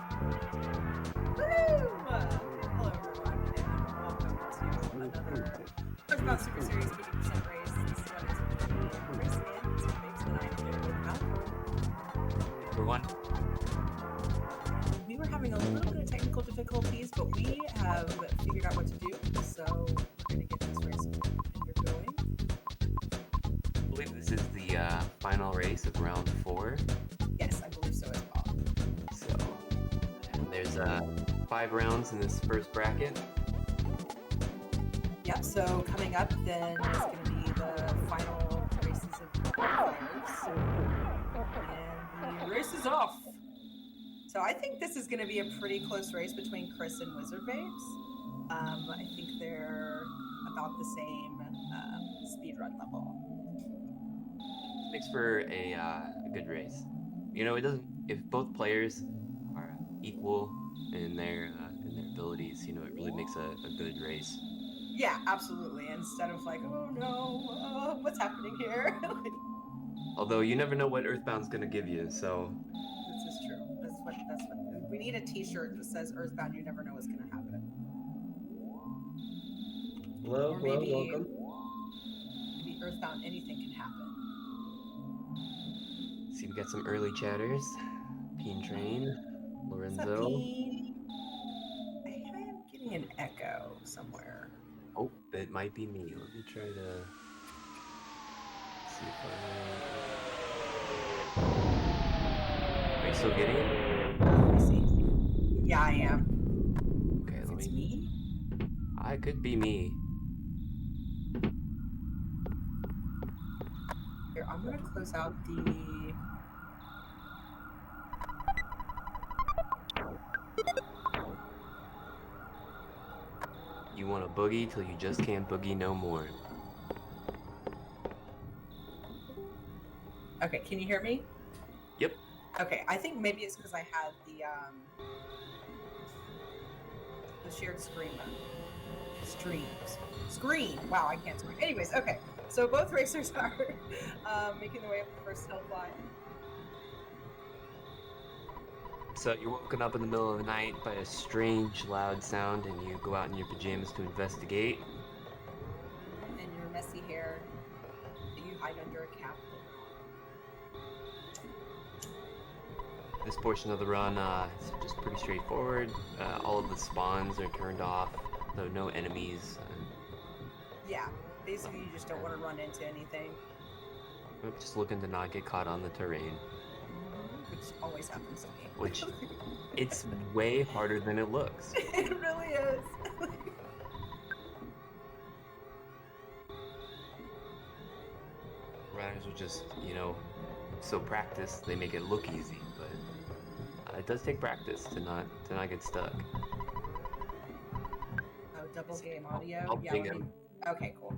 Hello everyone, and welcome to another Punchbox Super Series 80% race. This one is between Chris and WizardVapes, and I am here with Al. Everyone. We were having a little bit of technical difficulties, but we have figured out what to do, so we're going to get this race undergoing. I believe this is the final race of round 4. Yes, I believe so as well. So, and there's 5 rounds in this first bracket. Yep, so coming up then is going to be the final races of the players. And the race is off. So I think this is going to be a pretty close race between Chris and WizardVapes. I think they're about the same speedrun level. Makes for a good race. You know, it doesn't. If both players are equal in their abilities, you know, it really makes a good race. Yeah, absolutely. Instead of like, oh no, what's happening here? Although you never know what Earthbound's gonna give you, so. This is true. That's what we need a T-shirt that says Earthbound. You never know what's gonna happen. Hello, or maybe, welcome. Maybe Earthbound. Anything can happen. See, we got some early chatters. Peen Train, Lorenzo. What's up, Peen? I am getting an echo somewhere. Oh, it might be me. Let me try to see if Are you still getting it? Let me see. Yeah, I am. Okay, If it's me? It could be me. Here, I'm gonna close out the. You want to boogie till you just can't boogie no more. Okay, can you hear me? Yep. Okay, I think maybe it's because I had the shared screen screen. Wow, I can't talk. Anyways, okay. So both racers are making their way up the first hill climb. So you're woken up in the middle of the night by a strange, loud sound, and you go out in your pajamas to investigate. And your messy hair that you hide under a cap. This portion of the run is just pretty straightforward. All of the spawns are turned off, so no enemies. Yeah, basically you just don't want to run into anything. Just looking to not get caught on the terrain. Which always happens to me. Which, it's way harder than it looks. It really is. Runners are just, you know, so practiced they make it look easy, but it does take practice to not get stuck. Oh, double game audio? I'll Yeah. ping him. Okay, cool.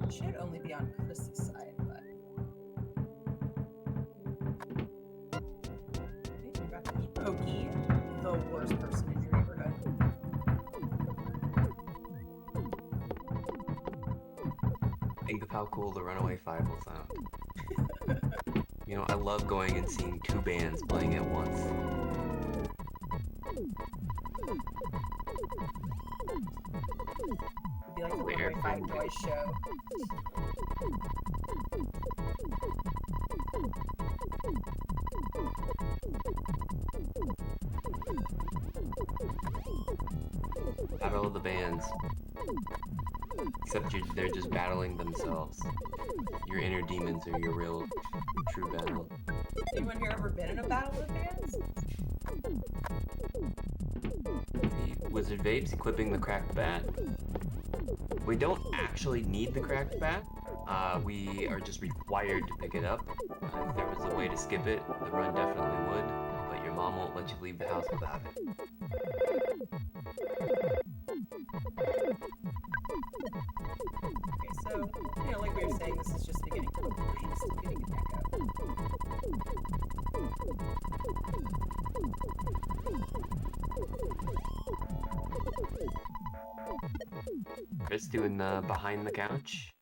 It should only be on Chris's side, but maybe about to meet Pokey, the worst person in your neighborhood. Think of how cool the Runaway 5 will sound. You know, I love going and seeing 2 bands playing at once. It'd be like the Runaway 5 noise show. Battle of the bands. Except they're just battling themselves. Your inner demons are your real, true battle. Anyone here ever been in a battle of bands? The WizardVapes equipping the cracked bat. We don't actually need the cracked bat. We are just required to pick it up. If there was a way to skip it, the run definitely would, but your mom won't let you leave the house without it. Okay, so, you know, like we were saying, this is just beginning. Oh, I'm still getting an echo. Chris doing the behind the couch.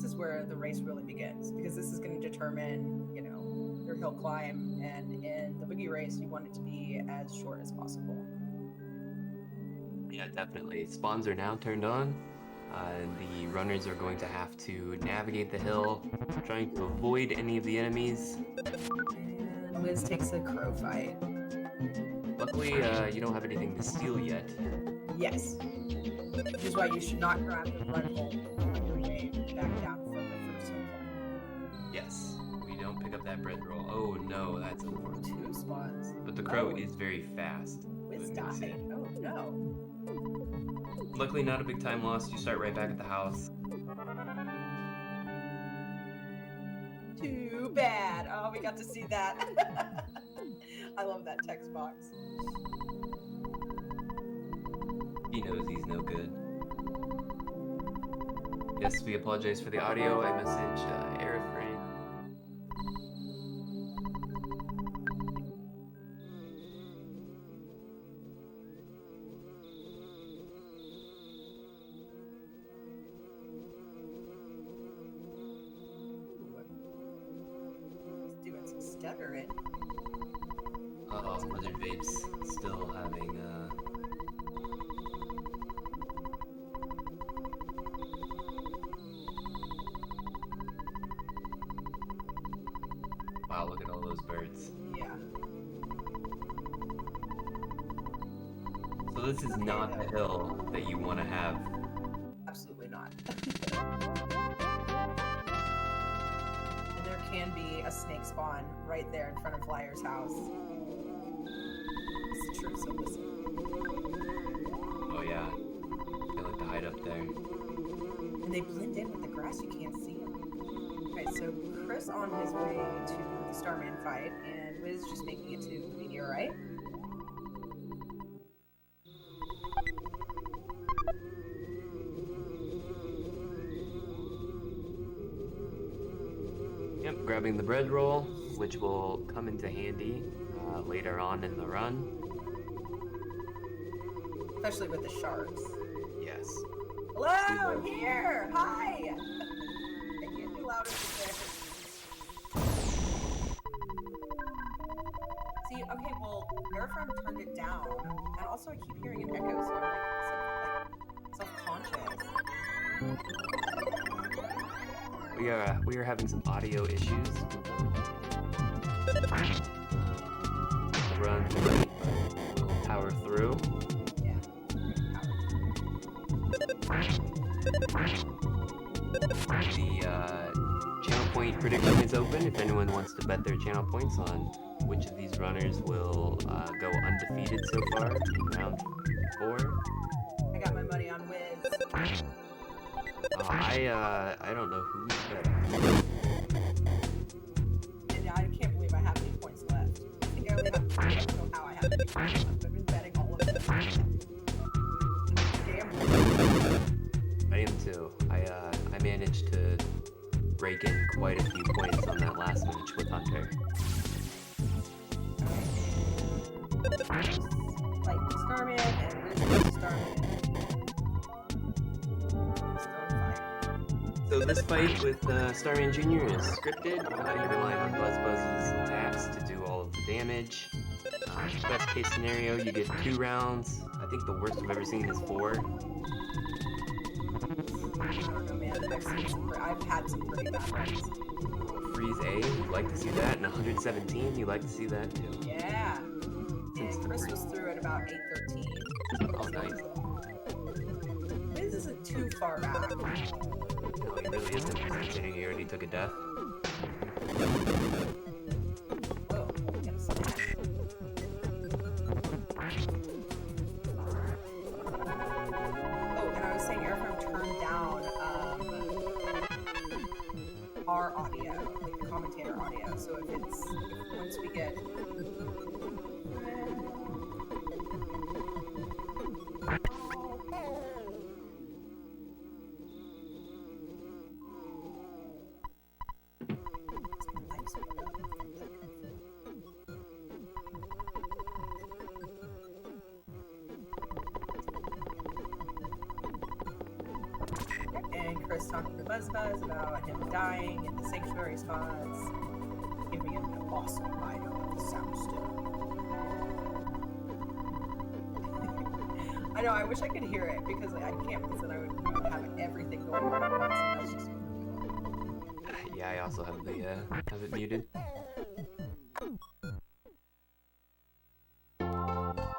is where the race really begins, because this is going to determine, you know, your hill climb. And in the Boogey race, you want it to be as short as possible. Yeah, definitely. Spawns are now turned on. The runners are going to have to navigate the hill, trying to avoid any of the enemies. And Wiz takes a crow fight. Luckily, you don't have anything to steal yet. Yes. Which is why you should not grab the blood hole on your way back down from the first hill climb. Yes, we don't pick up that bread roll. Oh no, that's unfortunate. 2 spawns. But the crow is very fast. Wiz died. Oh no. Luckily, not a big time loss. You start right back at the house. Too bad. Oh, we got to see that. I love that text box. He knows he's no good. Yes, we apologize for the audio. I messaged Aeroframe. He's doing some stuttering. Uh-oh, WizardVapes still having, Wow, look at all those birds. Yeah. So this is not the hill that you want to have. Absolutely not. And there can be a snake spawn right there in front of Flyer's house. It's true, so listen. Oh yeah, they like to hide up there. And they blend in with the grass, you can't see them. Okay, so Chris on his way to the Starman fight, and Wiz just making it to the meteor, right? Yep, grabbing the bread roll, which will come into handy later on in the run. Especially with the sharks. Yes. Hello, I'm here! Hi! I can't be louder than this. See, okay, well, Airframe turned it down, and also I keep hearing an echo, so I'm like self-conscious. We are having some audio issues. Run, we'll power through. Yeah. The channel point prediction is open if anyone wants to bet their channel points on which of these runners will go undefeated so far in round 4. I got my money on Wiz. I don't know who's better. And I can't believe I have any points left. I think I only have 2. I don't know how I have any points left. I've been betting all of them. Damn. I am too. I managed to rake in quite a few points on that last match with Hunter. Like Starman and Wiz Starman. So this fight with Starman Jr. is scripted. You're relying on Buzz's attacks to do all of the damage. Best case scenario, you get 2 rounds. I think the worst I've ever seen is 4. I don't know, man. I've had some pretty bad runs. Freeze A, you'd like to see that. And 117, you'd like to see that too. Yeah. And Chris was through at about 8:13. Oh, nice. Wiz isn't too far back. No, he really isn't, considering he already took a death. Oh, we got a snack. Oh, and I was saying Airframe turned down our audio, like the commentator audio. So if once we get And Chris talking to Buzz about him dying in the sanctuary spots, giving him an awesome bio of the soundstone. I know, I wish I could hear it because I can't, because then I would have everything going on at once, and that's just Yeah, I also have it muted.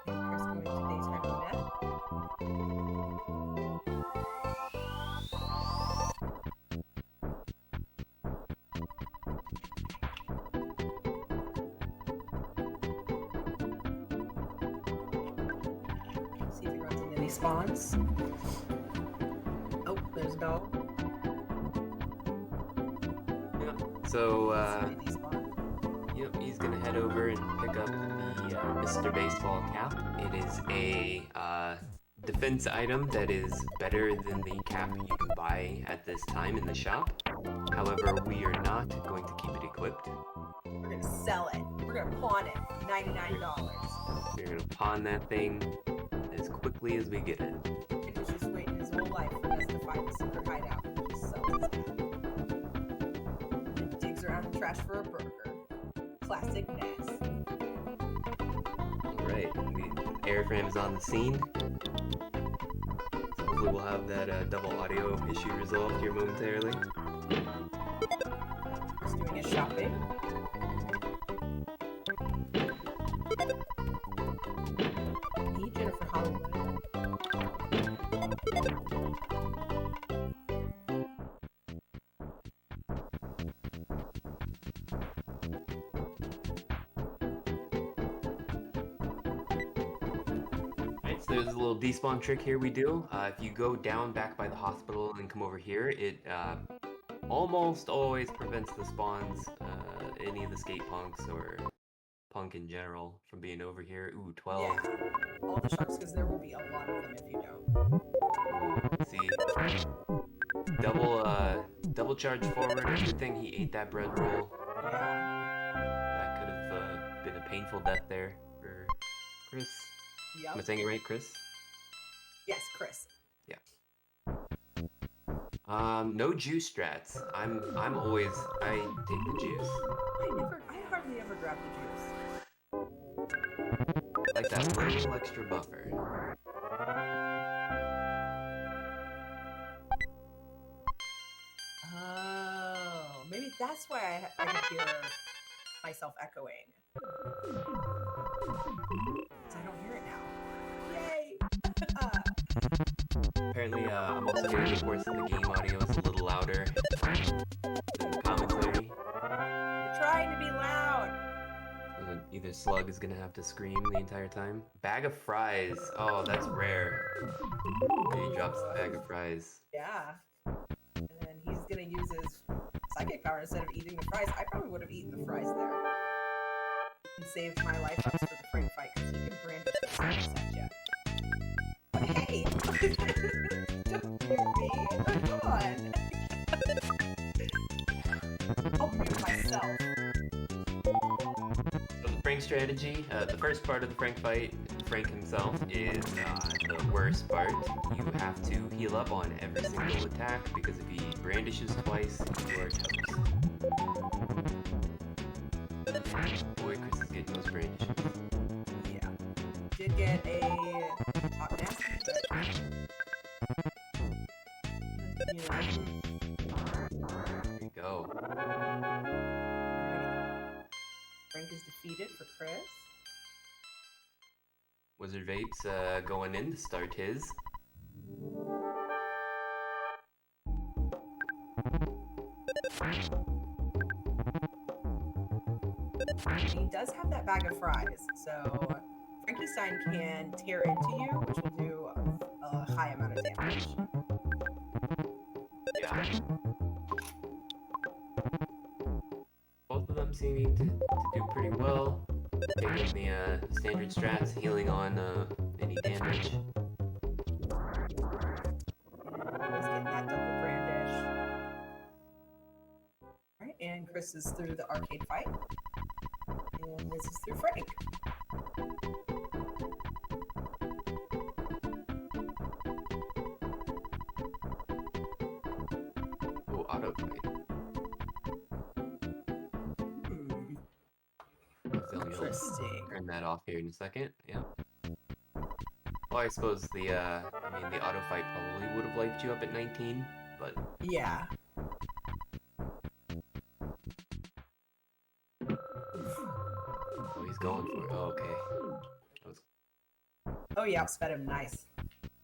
Chris going to daytime nap. See if he runs into any spawns. Oh, there's a dog. So, Any spawn. yep, he's gonna head over and pick up the Mr. Baseball cap. It is a defense item that is better than the cap you can buy at this time in the shop. However, we are not going to keep it equipped. We're gonna sell it. We're gonna pawn it for $99. We're gonna pawn that thing as quickly as we get it. He was just waiting his whole life for us to find the secret hideout and just sell his cap. And digs around the trash for a burger. Classic Ness. Alright, the airframe is on the scene. So hopefully we'll have that double audio issue resolved here momentarily. He's doing his shopping. Hey, Jennifer Hollywood. Alright, so there's a little despawn trick here we do. If you go down back by the hospital and come over here, it almost always prevents the spawns, any of the skate punks or punk in general from being over here. Ooh, 12. Yeah, all the sharks, because there will be a lot of them if you don't. Let's see. Double charge forward. Good thing he ate that bread roll. Yeah. That could have been a painful death there for Chris. Yep. Am I saying it right, Chris? Yes, Chris. No juice strats. I take the juice. I hardly ever grab the juice. Like that little extra buffer. Oh, maybe that's why I can hear myself echoing. 'Cause I don't hear it now. Yay! Apparently, I'm also getting reports that the game audio is a little louder than the commentary. You're trying to be loud. So either Slug is gonna have to scream the entire time. Bag of fries. Oh, that's rare. And he drops the bag of fries. Yeah. And then he's gonna use his psychic power instead of eating the fries. I probably would have eaten the fries there. And saved my life ups for the Frank fight because he can brandish the fries at you. But hey! Don't hear me! Come on! I'll mute myself. So the Frank strategy, the first part of the Frank fight, Frank himself, is the worst part. You have to heal up on every single attack because if he brandishes twice, you are toast. Boy, Chris is getting those brandishes. Yeah. Did get a hot nasty, but you know. There you go. Frank is defeated for Chris. WizardVapes going in to start his. He does have that bag of fries, so Frankenstein can tear into you, which will do a high amount of damage. Yeah. Both of them seeming to do pretty well. Taking the standard strats, healing on any damage. And he's getting that double brandish. Alright, and Chris is through the arcade fight. And Liz is through Frank. Interesting. Turn that off here in a second. Yeah. Well, I suppose the auto fight probably would have liked you up at 19, but Yeah. oh, he's going for it. Oh, okay. Oh, yeah, outsped him. Nice.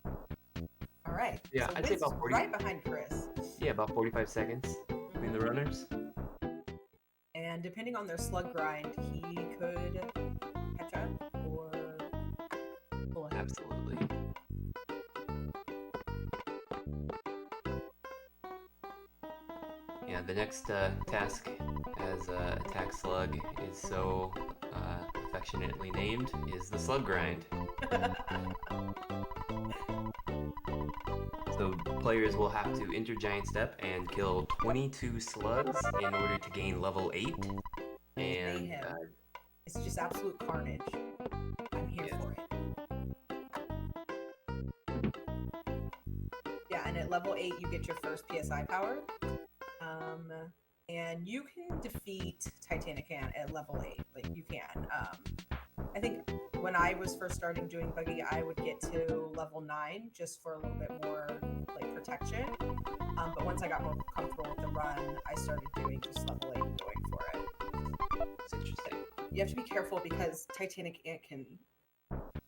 All right. Yeah, so I'd say Wiz is about 40. right behind Chris. Yeah, about 45 seconds between the runners. And depending on their slug grind, he could catch up or pull ahead. Absolutely. Yeah, the next task as Attack Slug is so affectionately named is the slug grind. So players will have to enter Giant Step and kill 22 slugs in order to gain level 8. And it's just absolute carnage. I'm here for it. Yeah, and at level 8 you get your first PSI power. And you can defeat Titanican at level 8. Like, you can. I think when I was first starting doing Boogey, I would get to level 9 just for a little bit more, like, protection. But once I got more comfortable with the run, I started doing just level 8 and going for it. It's interesting. You have to be careful because Titanic Ant can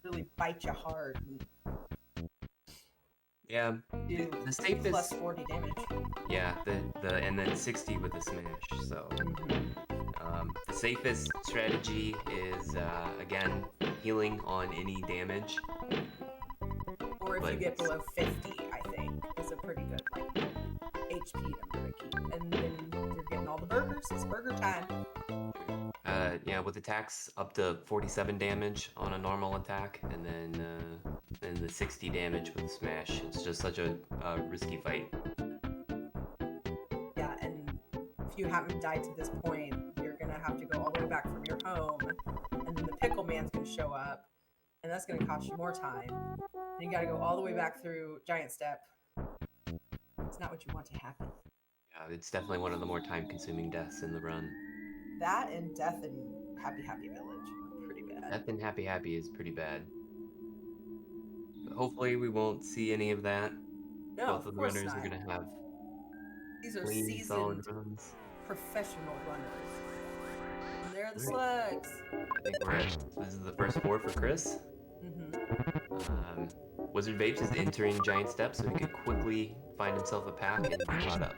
really bite you hard and Yeah, do the safest plus 40 damage. Yeah, and then 60 with the smash. So the safest strategy is again healing on any damage. Or if you get below 50, I think is a pretty good like HP number to keep. And then you're getting all the burgers. It's burger time. Yeah, with attacks up to 47 damage on a normal attack, and then the 60 damage with the smash. It's just such a risky fight. Yeah, and if you haven't died to this point, you're gonna have to go all the way back from your home, and then the pickle man's gonna show up, and that's gonna cost you more time. And you gotta go all the way back through Giant Step. It's not what you want to happen. Yeah, it's definitely one of the more time-consuming deaths in the run. That and Death in Happy Happy Village are pretty bad. Death in Happy Happy is pretty bad. But hopefully we won't see any of that. No, Both of the runners not. are gonna have These are clean, seasoned solid runs. professional runners. And they're the slugs. I think this is the first 4 for Chris. WizardVapes is entering Giant Step so he could quickly find himself a pack and be caught up.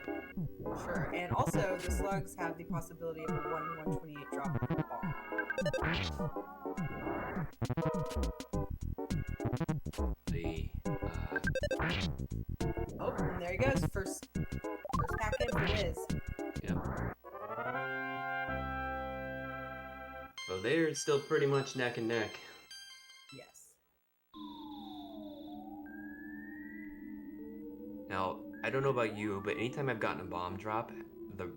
Sure, and also the slugs have the possibility of a 1 in 128 drop of the bomb. Oh, and there he goes. First pack in for Wiz. Yep. So they're still pretty much neck and neck. Yes. Now, I don't know about you, but anytime I've gotten a bomb drop,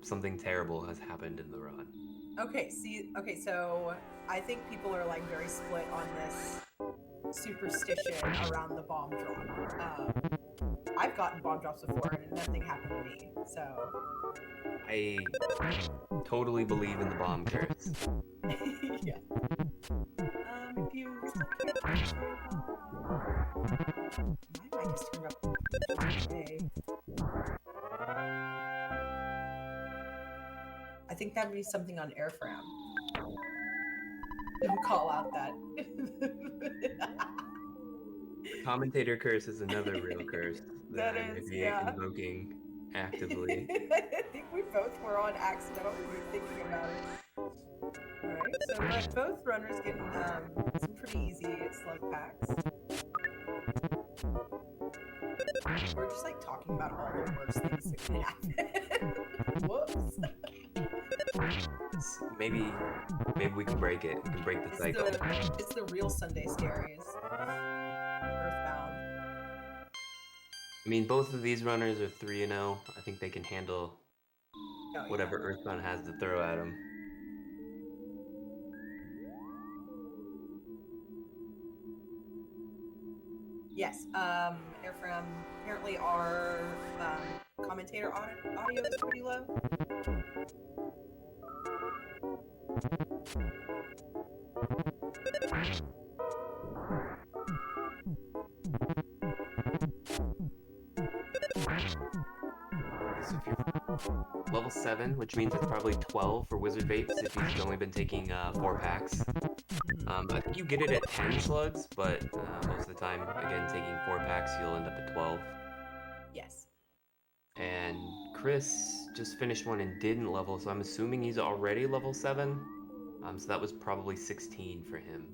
something terrible has happened in the run. Okay, so I think people are like very split on this superstition around the bomb drop. I've gotten bomb drops before and nothing happened to me, so... I totally believe in the bomb curse. Yeah. If you... My mic is turned up today. I think that would be something on Airfram. Don't call out that. Commentator curse is another real curse that I is, may be yeah. invoking actively. I think we both were on accidentally thinking about it. Alright, so both runners getting some pretty easy slug packs. We're just like talking about all the worst things that can happen. Whoops. Maybe we can break it. We can break the cycle. It's the real Sunday scaries. Earthbound. I mean, both of these runners are 3-0. I think they can handle whatever Earthbound has to throw at them. Yes, Airfram, apparently our commentator audio is pretty low. So if you're level 7, which means it's probably 12 for WizardVapes if he's only been taking 4 packs. I think you get it at 10 slugs, but most of the time, again, taking 4 packs, you'll end up at 12. Yes. And Chris just finished one and didn't level, so I'm assuming he's already level 7. So that was probably 16 for him.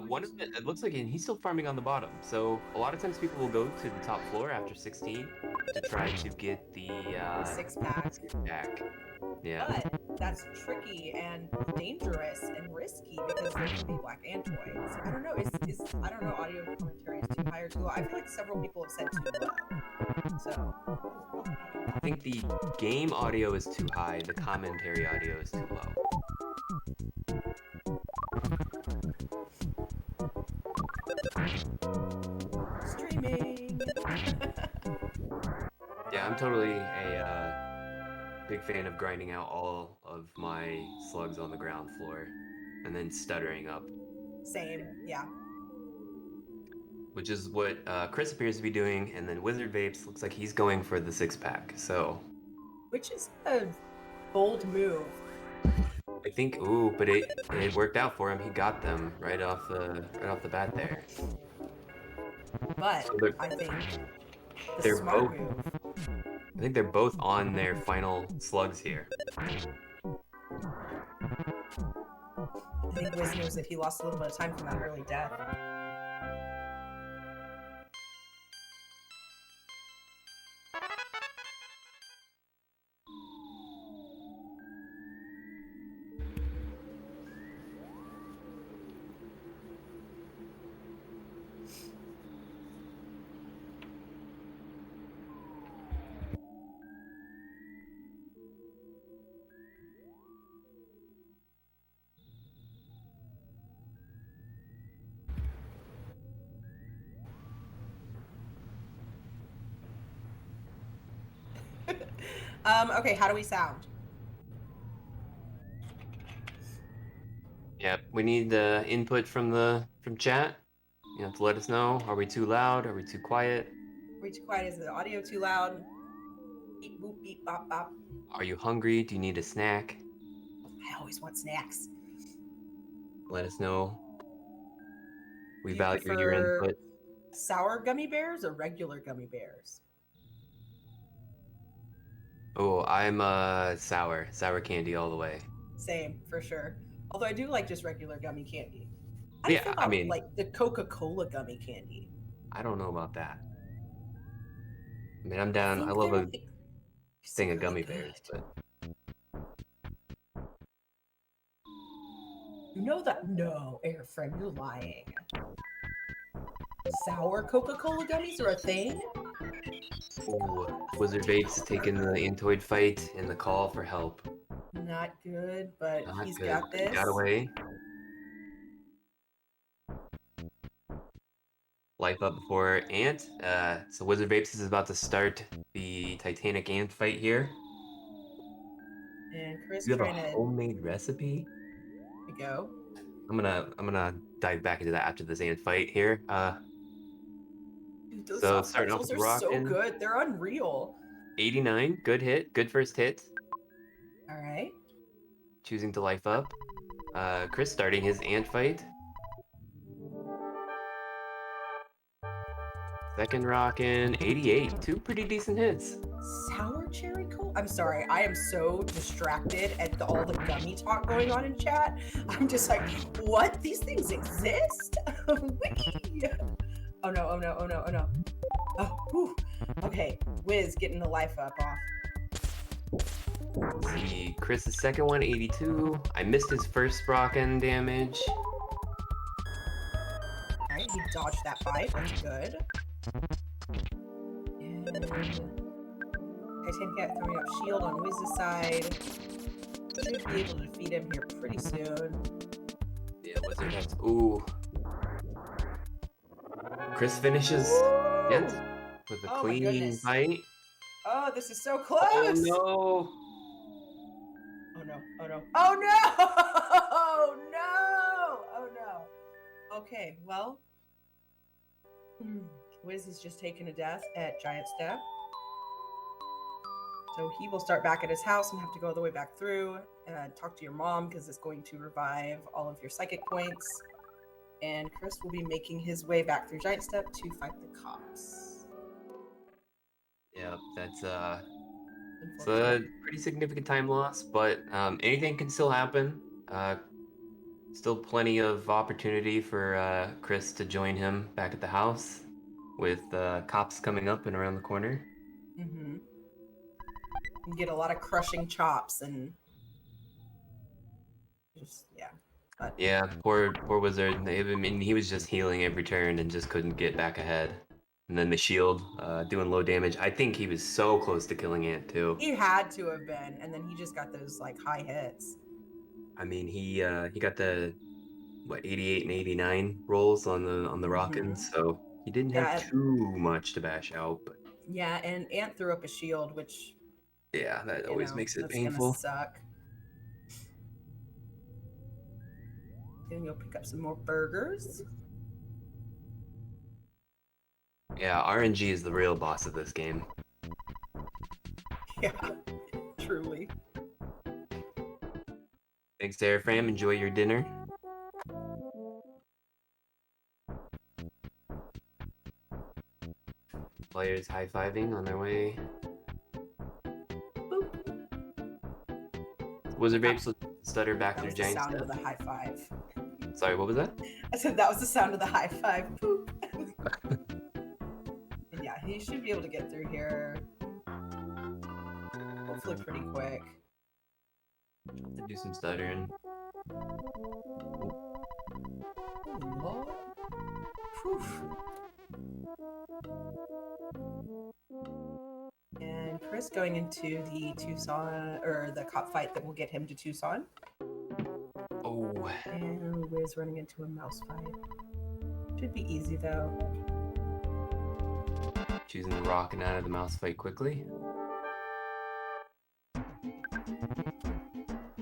One of the, it looks like he's still farming on the bottom. So a lot of times people will go to the top floor after 16 to try to get the 6-pack. Pack. Yeah. But that's tricky and dangerous and risky because there can be black androids. I don't know. Is I don't know. Audio commentary is too high or too low. I feel like several people have said too low. So I think the game audio is too high. The commentary audio is too low. Streaming. Yeah, I'm totally a big fan of grinding out all of my slugs on the ground floor and then stuttering up. Same, yeah. Which is what Chris appears to be doing, and then WizardVapes looks like he's going for the 6-pack. So, which is a bold move. I think, but it worked out for him. He got them right off the bat there. But so I think they're smart both. Move. I think they're both on their final slugs here. I think Wiz knows that he lost a little bit of time from that early death. Okay, how do we sound? Yep, we need the input from chat. You have to let us know. Are we too loud? Are we too quiet? Are we too quiet? Is the audio too loud? Beep boop beep bop bop. Are you hungry? Do you need a snack? I always want snacks. Let us know. We Do you value your prefer input. sour gummy bears or regular gummy bears? Oh, I'm sour candy all the way. Same, for sure. Although I do like just regular gummy candy. Yeah, I mean, like the Coca-Cola gummy candy. I don't know about that. I mean, I'm down. I love a thing of gummy bears, but you know that? No, Airframe, you're lying. Sour Coca-Cola gummies are a thing? ooh, WizardVapes taking the Antoid fight and the call for help. Not good, but Not he's good. got this. Got away. Life up before Ant. So WizardVapes is about to start the Titanic Ant fight here. And Chris You have trying a to homemade recipe? go. I'm gonna dive back into that after this Ant fight here. Dude, those So soft starting off pretzels with are so Rockin'. good. They're unreal. 89, good hit, good first hit. All right. Choosing to life up. Chris starting his Ant fight. Second Rockin', 88, 2 pretty decent hits. Sour cherry cola? I'm sorry, I am so distracted at all the gummy talk going on in chat. I'm just like, what? These things exist? Wiki! Oh no, oh no, oh no, oh no. Oh, whew. Okay, Wiz getting the life up off. Let's see, Chris's second one, 82. I missed his first Rockin' damage. Alright, he dodged that bite. That's good. And Titanic Cat throwing up shield on Wiz's side. Should be able to defeat him here pretty soon. Yeah, Wizard has. Ooh. Chris finishes Ant with a Oh my clean goodness. fight. Oh, this is so close! Oh no! Oh no, oh no. Oh no! Oh no! Oh no. Okay, well, Wiz has just taken a death at Giant Step. So he will start back at his house and have to go all the way back through and talk to your mom because it's going to revive all of your psychic points. And Chris will be making his way back through Giant Step to fight the cops. Yep, it's Unfortunate. a pretty significant time loss, but anything can still happen. Still plenty of opportunity for Chris to join him back at the house with cops coming up and around the corner. Mm-hmm. You get a lot of crushing chops and just, yeah. But Yeah, poor Wizard. I mean, he was just healing every turn and just couldn't get back ahead. And then the shield doing low damage. I think he was so close to killing Ant too. he had to have been, and then he just got those like high hits. I mean, he got the 88 and 89 rolls on the Rockins, so he didn't have Yeah, too much to bash out. But yeah, and Ant threw up a shield, which yeah, that always makes it that's painful. gonna suck. Then you'll pick up some more burgers. Yeah, RNG is the real boss of this game. Yeah, truly. Thanks, Airframe. Enjoy your dinner. Players high-fiving on their way. Boop. WizardVapes will stutter back That through was the Giant sound of Step. the high five. Sorry, what was that? I said that was the sound of the high five. Poop. And yeah, he should be able to get through here. Hopefully pretty quick. Do some stuttering. Oh, Lord. Whew. And Chris going into the Tucson, or the cop fight that will get him to Tucson. Oh, And Wiz running into a mouse fight. Should be easy though. choosing the rock and out of the mouse fight quickly.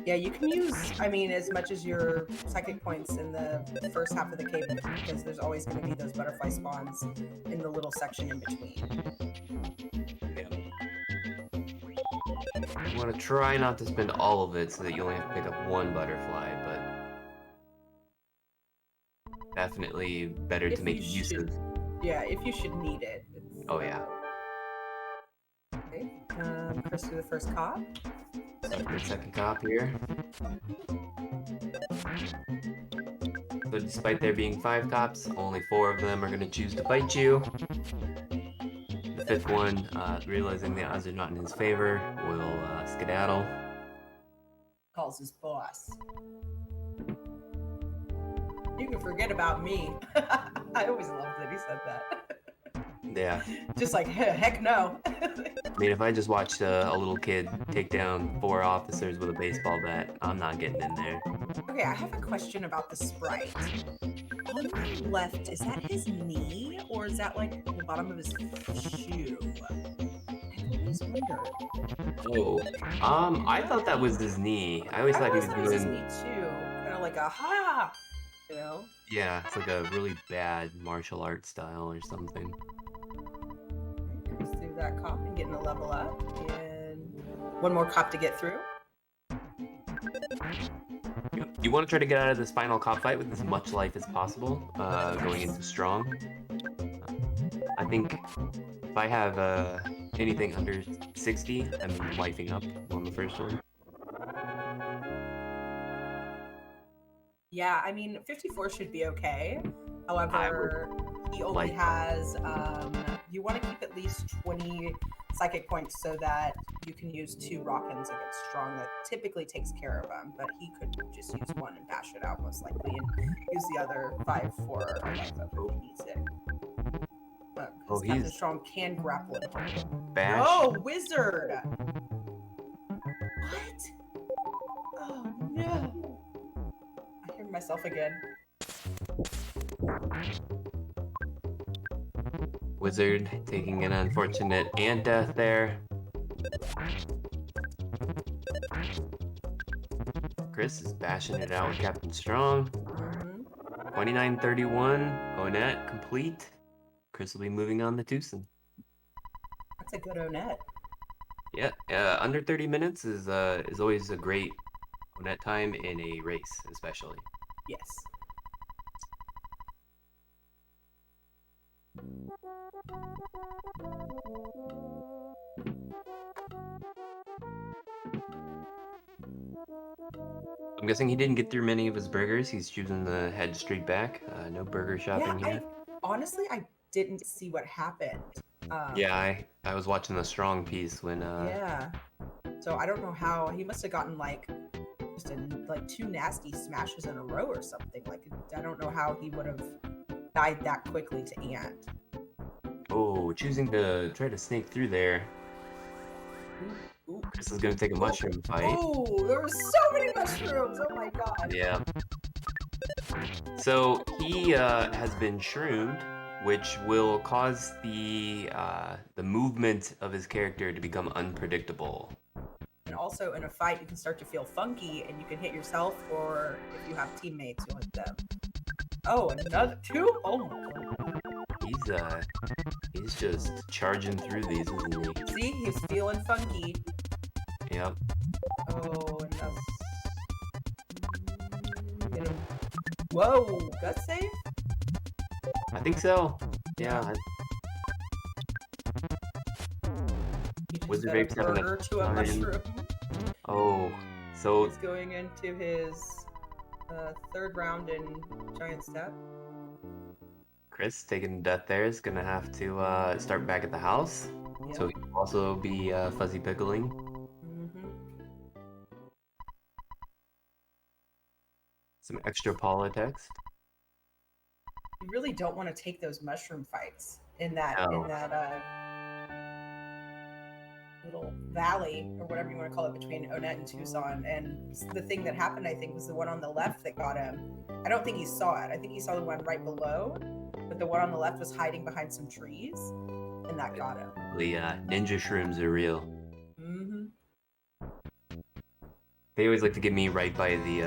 Yeah, you can use, I mean, as much as your psychic points in the first half of the cave because there's always going to be those butterfly spawns in the little section in between. You want to try not to spend all of it so that you only have to pick up one butterfly, but definitely better If to make you use should- of. Yeah, if you should need it. Oh yeah. Okay, Chris do the first cop. So for the second cop here. So despite there being 5 cops, only 4 of them are going to choose to fight you. The 5th one, realizing the odds are not in his favor, will skedaddle. Calls his boss. You can forget about me. I always loved that he said that. Yeah. Just like, heck no. I mean, if I just watched a little kid take down 4 officers with a baseball bat, I'm not getting in there. Okay, I have a question about the sprite. On the left, is that his knee or is that like the bottom of his shoe? I always wondered. Oh, I thought that was his knee. I always I thought he always was thought it was his doing. knee too. Kind of like a ha, you know? Yeah, it's like a really bad martial arts style or something. Let's do that cop and getting a level up, and one more cop to get through. You want to try to get out of this final cop fight with as much life as possible, going into strong. I think if I have anything under 60, I'm wiping up on the first one. Yeah, I mean, 54 should be okay. However, he only like- has, you want to keep at least 20 psychic points so that you can use 2 Rockins against Strong. That typically takes care of him, but he could just use 1 and bash it out most likely and use the other 5 for a life up if he needs it. Oh, Captain he's- Strong can grapple and hold him. Bash. Oh, wizard! What? Oh no! I hear myself again. Wizard taking an unfortunate ant death there. Chris is bashing it out with Captain Strong. Mm-hmm. 29:31. Onett complete. Chris will be moving on to Tucson. That's a good Onett. Yeah, under 30 minutes is always a great Onett time in a race, especially. Yes. I'm guessing he didn't get through many of his burgers. He's choosing to head straight back. No burger shopping Yeah, here. honestly, I didn't see what happened. Yeah, I was watching the strong piece when Yeah. So I don't know how he must have gotten like just like 2 nasty smashes in a row or something. Like I don't know how he would have died that quickly to Ant. oh, choosing to try to snake through there. Ooh. Chris is gonna take a mushroom fight. Oh, there were so many mushrooms. Oh my god. Yeah. So he has been shroomed, which will cause the movement of his character to become unpredictable. And also in a fight, you can start to feel funky, and you can hit yourself, or if you have teammates, you'll hit them. Oh, another 2? Oh my god. He's just charging through these, isn't he? See, he's feeling funky. Yep. Oh, and that's... Whoa, gut save? I think so. Yeah. He just WizardVapes fed a having a burger to a fine- mushroom. Oh, so He's going into his 3rd round in Giant Step. Chris taking death there is gonna have to start back at the house. Yep. So he'll also be fuzzy pickling. Mm-hmm. Some extra politics. You really don't want to take those mushroom fights in that No. Little valley or whatever you want to call it between Onett and Tucson. And the thing that happened, I think, was the one on the left that got him. I don't think he saw it. I think he saw the one right below, but the one on the left was hiding behind some trees, and that got him. The ninja shrooms are real. Mm-hmm. They always like to get me right by the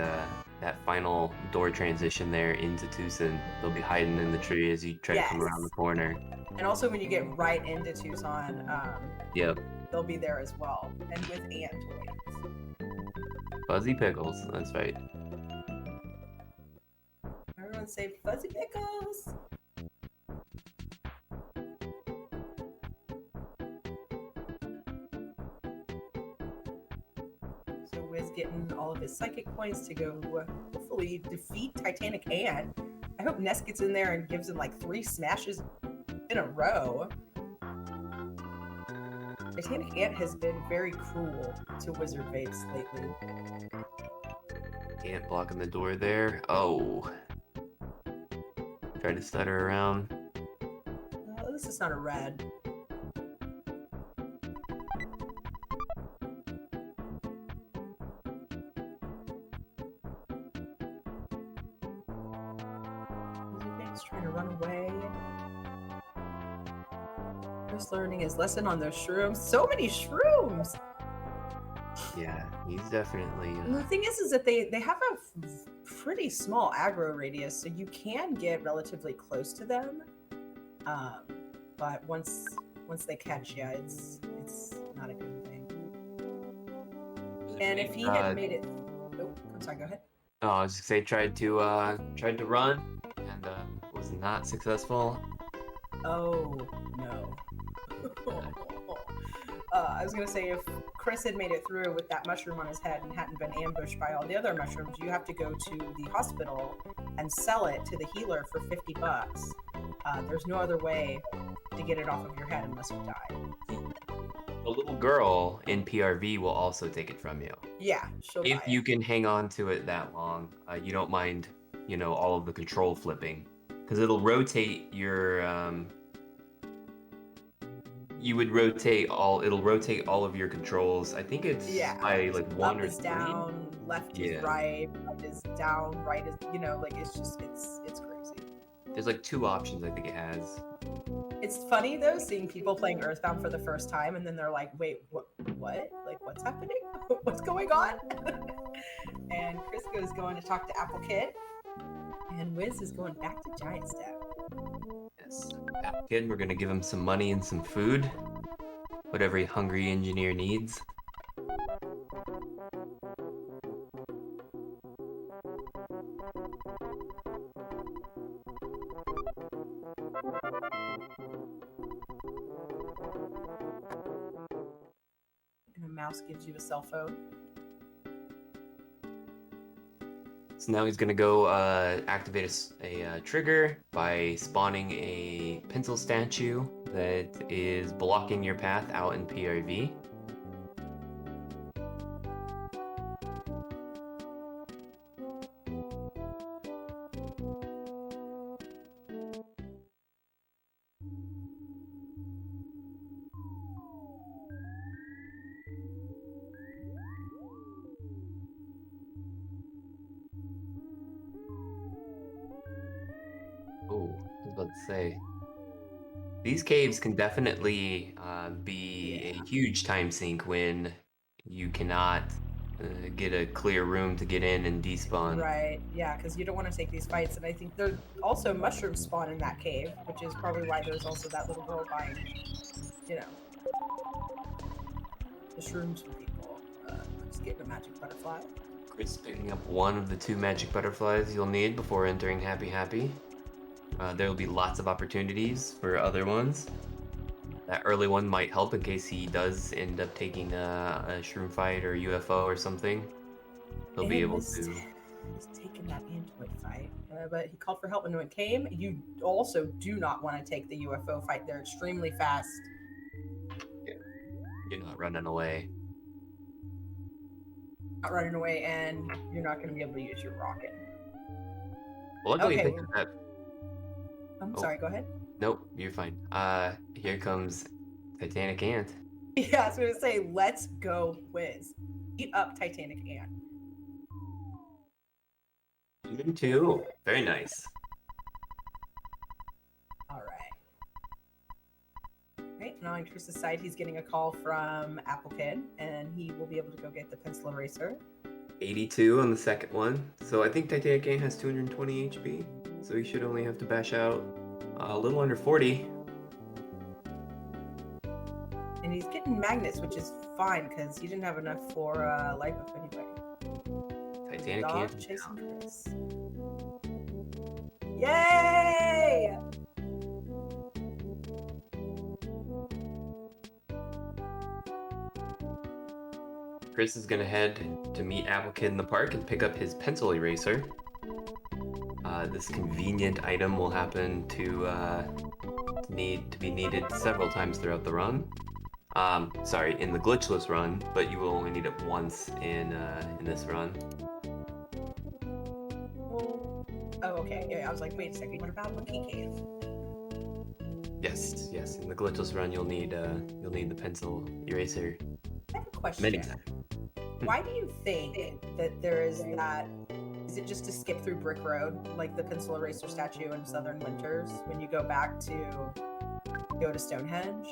that final door transition there into Tucson. They'll be hiding in the tree as you try to come around the corner. And also when you get right into Tucson, Yep. they'll be there as well. And with Ant toys. Fuzzy pickles, that's right. Everyone say Fuzzy Pickles! So Wiz getting all of his psychic points to go hopefully defeat Titanic Ant. I hope Ness gets in there and gives him like 3 smashes in a row. Titanic Ant has been very cruel to WizardVapes lately. Ant blocking the door there. Oh. Try to stutter around. Oh, this is not a red. WizardVapes trying to run away. Just learning his lesson on those shrooms. So many shrooms! Yeah, he's definitely. And the thing is that they have a pretty small aggro radius, so you can get relatively close to them. But once they catch you, it's not a good thing. And if he had made it, oh, I'm sorry. Go ahead. Oh, I was gonna say tried to run and was not successful. Oh no. I was gonna say if Chris had made it through with that mushroom on his head and hadn't been ambushed by all the other mushrooms, you have to go to the hospital and sell it to the healer for $50. There's no other way to get it off of your head unless you die. A little girl in PRV will also take it from you. Yeah, she'll buy If you can hang on to it that long, you don't mind, all of the control flipping, because it'll rotate your. It'll rotate all of your controls. I think it's by like 1 up or is 3. down, left is right, up is down, right is it's crazy. There's like 2 options I think it has. It's funny though seeing people playing Earthbound for the first time and then they're like, wait, what? Like what's happening? What's going on? And Chris is going to talk to Apple Kid. And Wiz is going back to Giant Step. Yes. Kid, we're gonna give him some money and some food. What every hungry engineer needs. And a mouse gives you a cell phone. So now he's gonna go activate a trigger by spawning a pencil statue that is blocking your path out in PRV. Oh, I was about to say. These caves can definitely be a huge time sink when you cannot get a clear room to get in and despawn. Right, yeah, because you don't want to take these fights. And I think there's also mushrooms spawn in that cave, which is probably why there's also that little girl buying, you know, the shrooms from people. Just getting a magic butterfly. Chris picking up one of the 2 magic butterflies you'll need before entering Happy Happy. There will be lots of opportunities for other ones. That early one might help in case he does end up taking a shroom fight or UFO or something. He'll be able to. He's taking that android fight, but he called for help, and when it came, you also do not want to take the UFO fight. They're extremely fast. Yeah. You're not running away. Not running away, and you're not going to be able to use your rocket. Well, luckily, Okay. that. I'm sorry, go ahead. Nope, you're fine. Here comes Titanic Ant. Yeah, I was going to say, let's go, Wiz. Eat up, Titanic Ant. You too. Very nice. All right. Right, now on Chris's side, he's getting a call from Apple Kid, and he will be able to go get the pencil eraser. 82 on the second one. So I think Titanic Ant has 220 HP. So he should only have to bash out a little under 40. And he's getting magnets, which is fine, because he didn't have enough for life up anyway. Titanic Dog Ant. chasing Chris. Yay! Chris is gonna head to meet Apple Kid in the park and pick up his pencil eraser. This convenient item will happen to be needed several times throughout the run. Sorry, in the glitchless run, but you will only need it once in this run. Oh, okay. Yeah, I was like, wait a second. What about Boogey Cave? Yes. In the glitchless run, you'll need the pencil eraser I have a question. many times. Why do you think that there is that? Is it just to skip through Brick Road, like the pencil eraser statue in Southern Winters, when you go back to go to Stonehenge?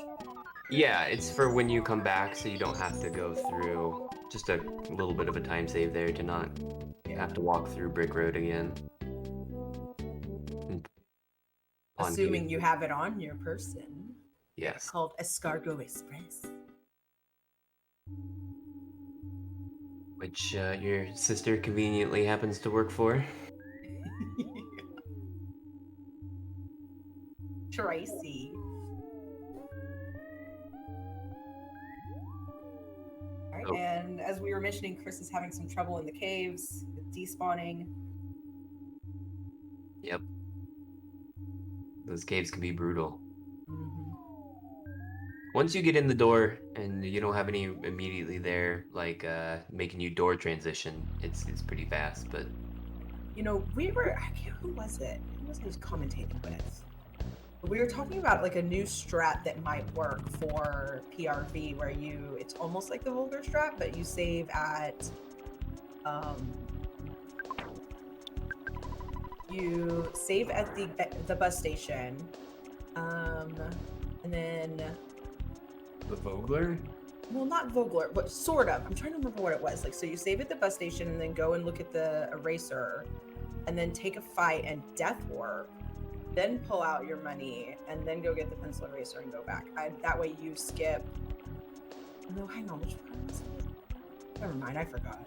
Yeah, it's for when you come back, so you don't have to go through. Just a little bit of a time save there to not have to walk through Brick Road again. Assuming you have it on your person. Yes. Called Escargot Express. Which your sister conveniently happens to work for. Tracy. Alright, Oh. and as we were mentioning, Chris is having some trouble in the caves with despawning. Yep. Those caves can be brutal. Mm-hmm. Once you get in the door and you don't have any immediately there, like making you door transition, it's pretty fast. But You know, who was it? Who was I was commentating with? We were talking about like a new strat that might work for PRV, where it's almost like the vulgar strat, but you save at the bus station, and then the Vogler? well, not Vogler, but sort of. I'm trying to remember what it was. Like, so you save at the bus station and then go and look at the eraser, and then take a fight and death warp, then pull out your money, and then go get the pencil eraser and go back. That way you skip. No, hang on, which one was it? Never mind, I forgot.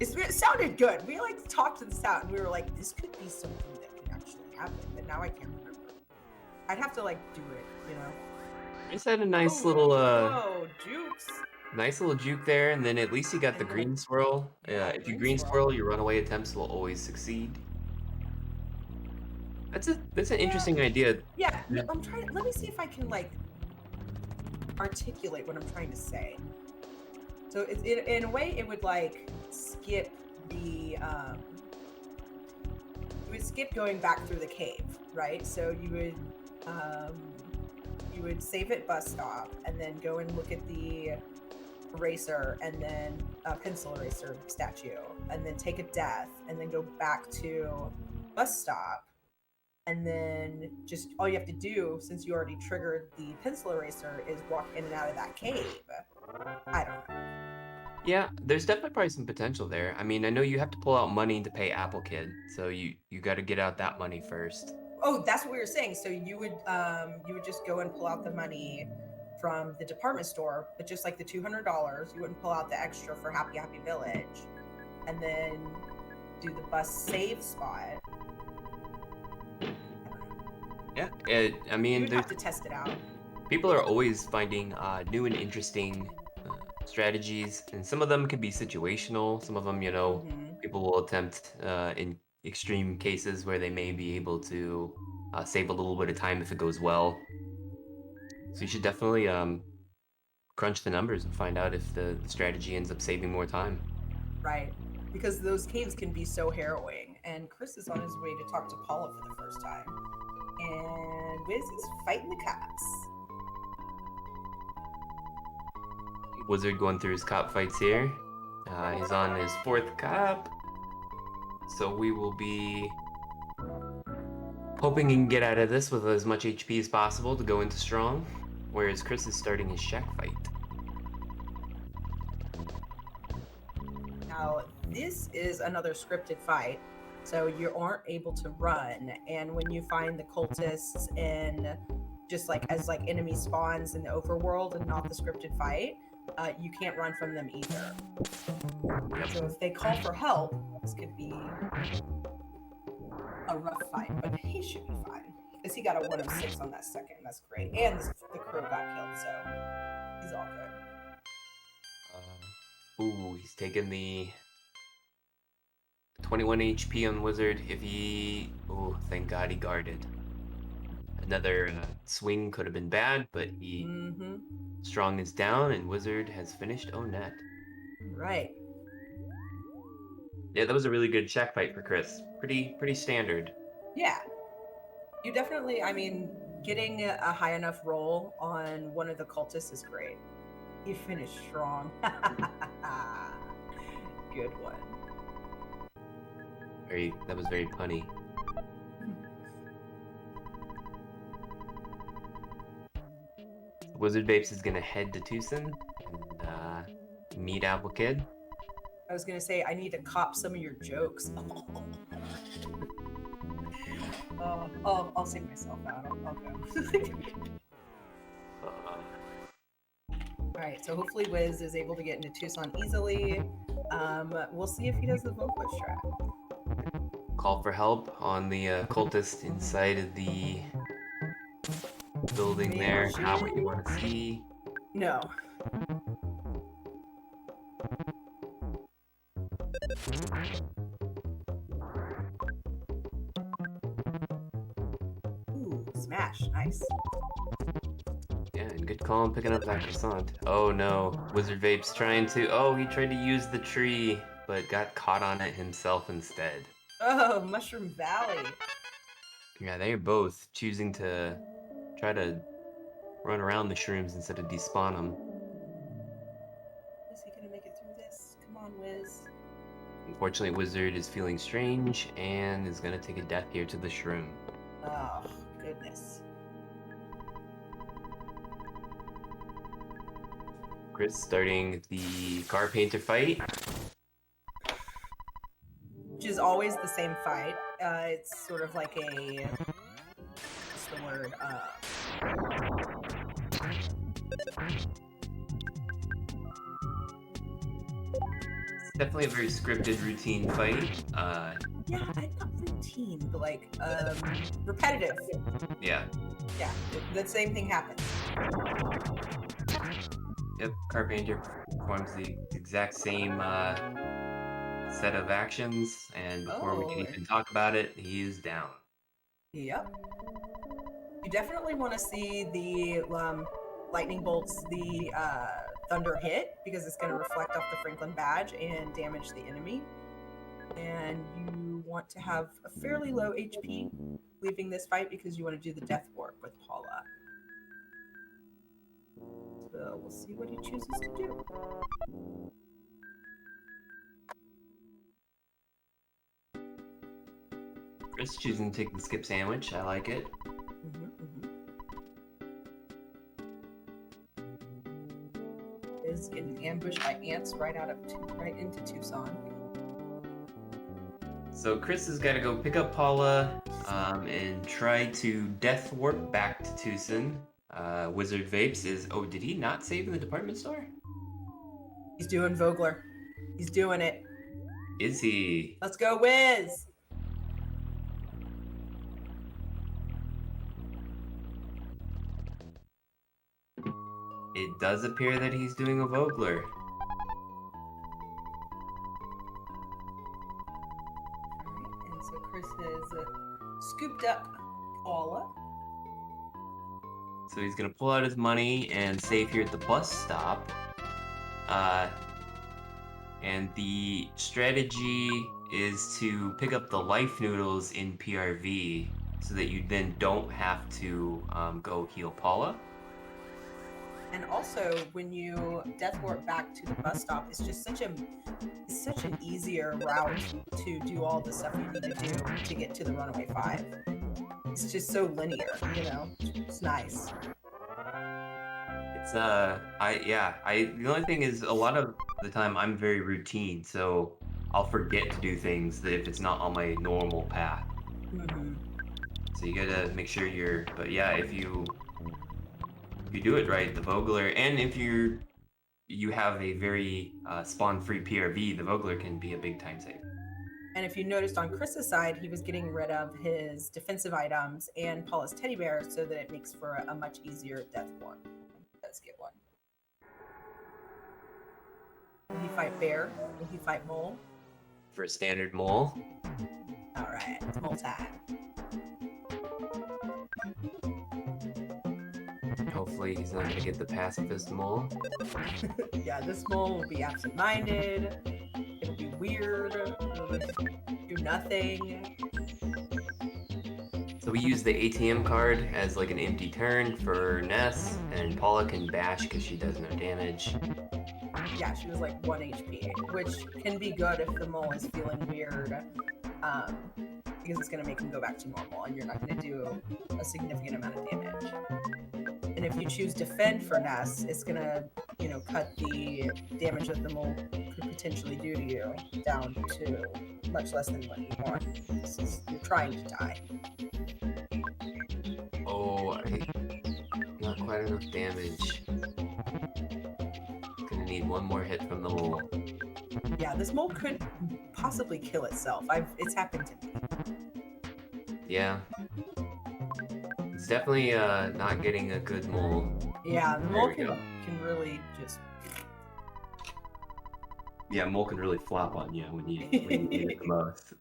It sounded good. We like talked this out, and we were like, this could be something that could actually happen, but now I can't remember. I'd have to like do it, you know. Just had a nice little jukes. nice little juke there, and then at least you got the And then green swirl. yeah, If you green green swirl. swirl, your runaway attempts will always succeed. That's an interesting idea. Yeah, no, I'm trying. Let me see if I can like articulate what I'm trying to say. So in a way, it would like skip the it would skip going back through the cave, right? So you would save at bus stop and then go and look at the eraser and then pencil eraser statue, and then take a death and then go back to bus stop. And then just all you have to do, since you already triggered the pencil eraser, is walk in and out of that cave. I don't know. Yeah, there's definitely probably some potential there. I mean, I know you have to pull out money to pay Apple Kid, so you got to get out that money first. Oh, that's what we were saying. So you would just go and pull out the money from the department store, but just like the $200, you wouldn't pull out the extra for Happy Happy Village, and then do the bus save spot. Yeah, I mean, You'd have to test it out. People are always finding new and interesting strategies, and some of them can be situational. Some of them, people will attempt in extreme cases where they may be able to save a little bit of time if it goes well. So you should definitely crunch the numbers and find out if the strategy ends up saving more time. Right, because those caves can be so harrowing. And Chris is on his way to talk to Paula for the first time. And Wiz is fighting the cops. Wizard going through his cop fights here. He's on his 4th cop. So we will be hoping he can get out of this with as much HP as possible to go into strong. Whereas Chris is starting his shack fight. Now, this is another scripted fight. So you aren't able to run, and when you find the cultists in just like as like enemy spawns in the overworld and not the scripted fight, you can't run from them either. So if they call for help, this could be a rough fight, but he should be fine because he got a 1 of 6 on that second. That's great, and the crow got killed, so he's all good. Ooh, he's taking the 21 HP on Wizard. Oh, thank God he guarded. Another swing could have been bad, but he strong is down, and Wizard has finished net. Right. Yeah, that was a really good check fight for Chris. Pretty standard. Yeah. You definitely, I mean, getting a high enough roll on one of the cultists is great. You finished strong. Good one. That was very punny. WizardVapes is gonna head to Tucson and meet Apple Kid. I was gonna say I need to cop some of your jokes. I'll sing myself out. I'll go. Alright, so hopefully Wiz is able to get into Tucson easily. We'll see if he does the vocal strat. Call for help on the cultist inside of the building there. Not what you want to see. No. Ooh, smash. Nice. Yeah, and good call on picking up that croissant. Oh no, WizardVapes trying to... Oh, he tried to use the tree, but got caught on it himself instead. Oh, Mushroom Valley. Yeah, they're both choosing to try to run around the shrooms instead of despawn them. Is he gonna make it through this? Come on, Wiz. Unfortunately, Wizard is feeling strange and is gonna take a death here to the shroom. Oh, goodness. Chris starting the car painter fight. Which is always the same fight. it's sort of like a what's the word? It's definitely a very scripted routine fight. Yeah, not routine, but like repetitive. Yeah. Yeah, the same thing happens. Yep, Carpenter performs the exact same set of actions, and before we can Oh, even talk about it, he is down. yep. You definitely want to see the lightning bolts, the thunder hit, because it's going to reflect off the Franklin badge and damage the enemy. And you want to have a fairly low HP leaving this fight because you want to do the death warp with Paula. So we'll see what he chooses to do. Chris choosing to take the skip sandwich. I like it. Is getting ambushed by ants right into Tucson. So Chris has got to go pick up Paula and try to death warp back to Tucson. WizardVapes is... Oh, did he not save in the department store? He's doing Vogler. He's doing it. Is he? Let's go, Wiz! It does appear that he's doing a Vogler. And so Chris has scooped up Paula. So he's gonna pull out his money and save here at the bus stop. And the strategy is to pick up the life noodles in PRV so that you then don't have to go heal Paula. And also, when you death warp back to the bus stop, it's just such an easier route to do all the stuff you need to do to get to the Runaway 5. It's just so linear, you know? It's nice. It's the only thing is a lot of the time I'm very routine, so I'll forget to do things that if it's not on my normal path. Mm-hmm. So you gotta make sure but yeah, if you do it right, the Vogler, and if you have a very spawn-free PRV, the Vogler can be a big time save. And if you noticed on Chris's side, he was getting rid of his defensive items and Paula's teddy bear so that it makes for a much easier death warp. Let's get one. Will he fight bear? Will he fight mole? For a standard mole. Alright, it's mole time. Hopefully he's not gonna get the pacifist mole. Yeah, this mole will be absent-minded. It'll be weird. It'll do nothing. So we use the ATM card as like an empty turn for Ness, and Paula can bash because she does no damage. Yeah, she was like 1 HP, which can be good if the mole is feeling weird, because it's going to make him go back to normal, and you're not going to do a significant amount of damage. And if you choose Defend for Ness, it's going to, cut the damage that the mole could potentially do to you down to much less than what you want. You're trying to die. Oh, not quite enough damage. Gonna need one more hit from the mole. Yeah, this mole could possibly kill itself. It's happened to me. Yeah. It's definitely not getting a good mole. Yeah, the mole can really just... Yeah, mole can really flop on you when you need it the most.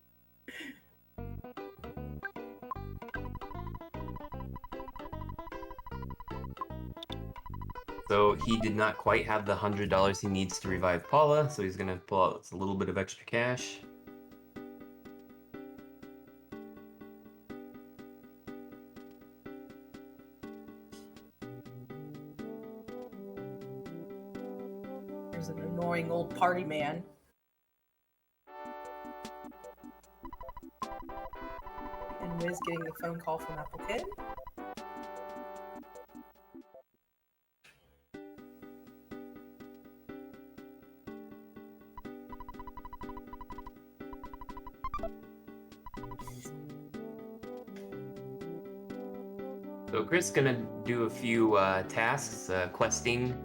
So he did not quite have the $100 he needs to revive Paula, so he's gonna pull out a little bit of extra cash. There's an annoying old party man. And Wiz getting the phone call from Apple Kid. So Chris is gonna do a few tasks, questing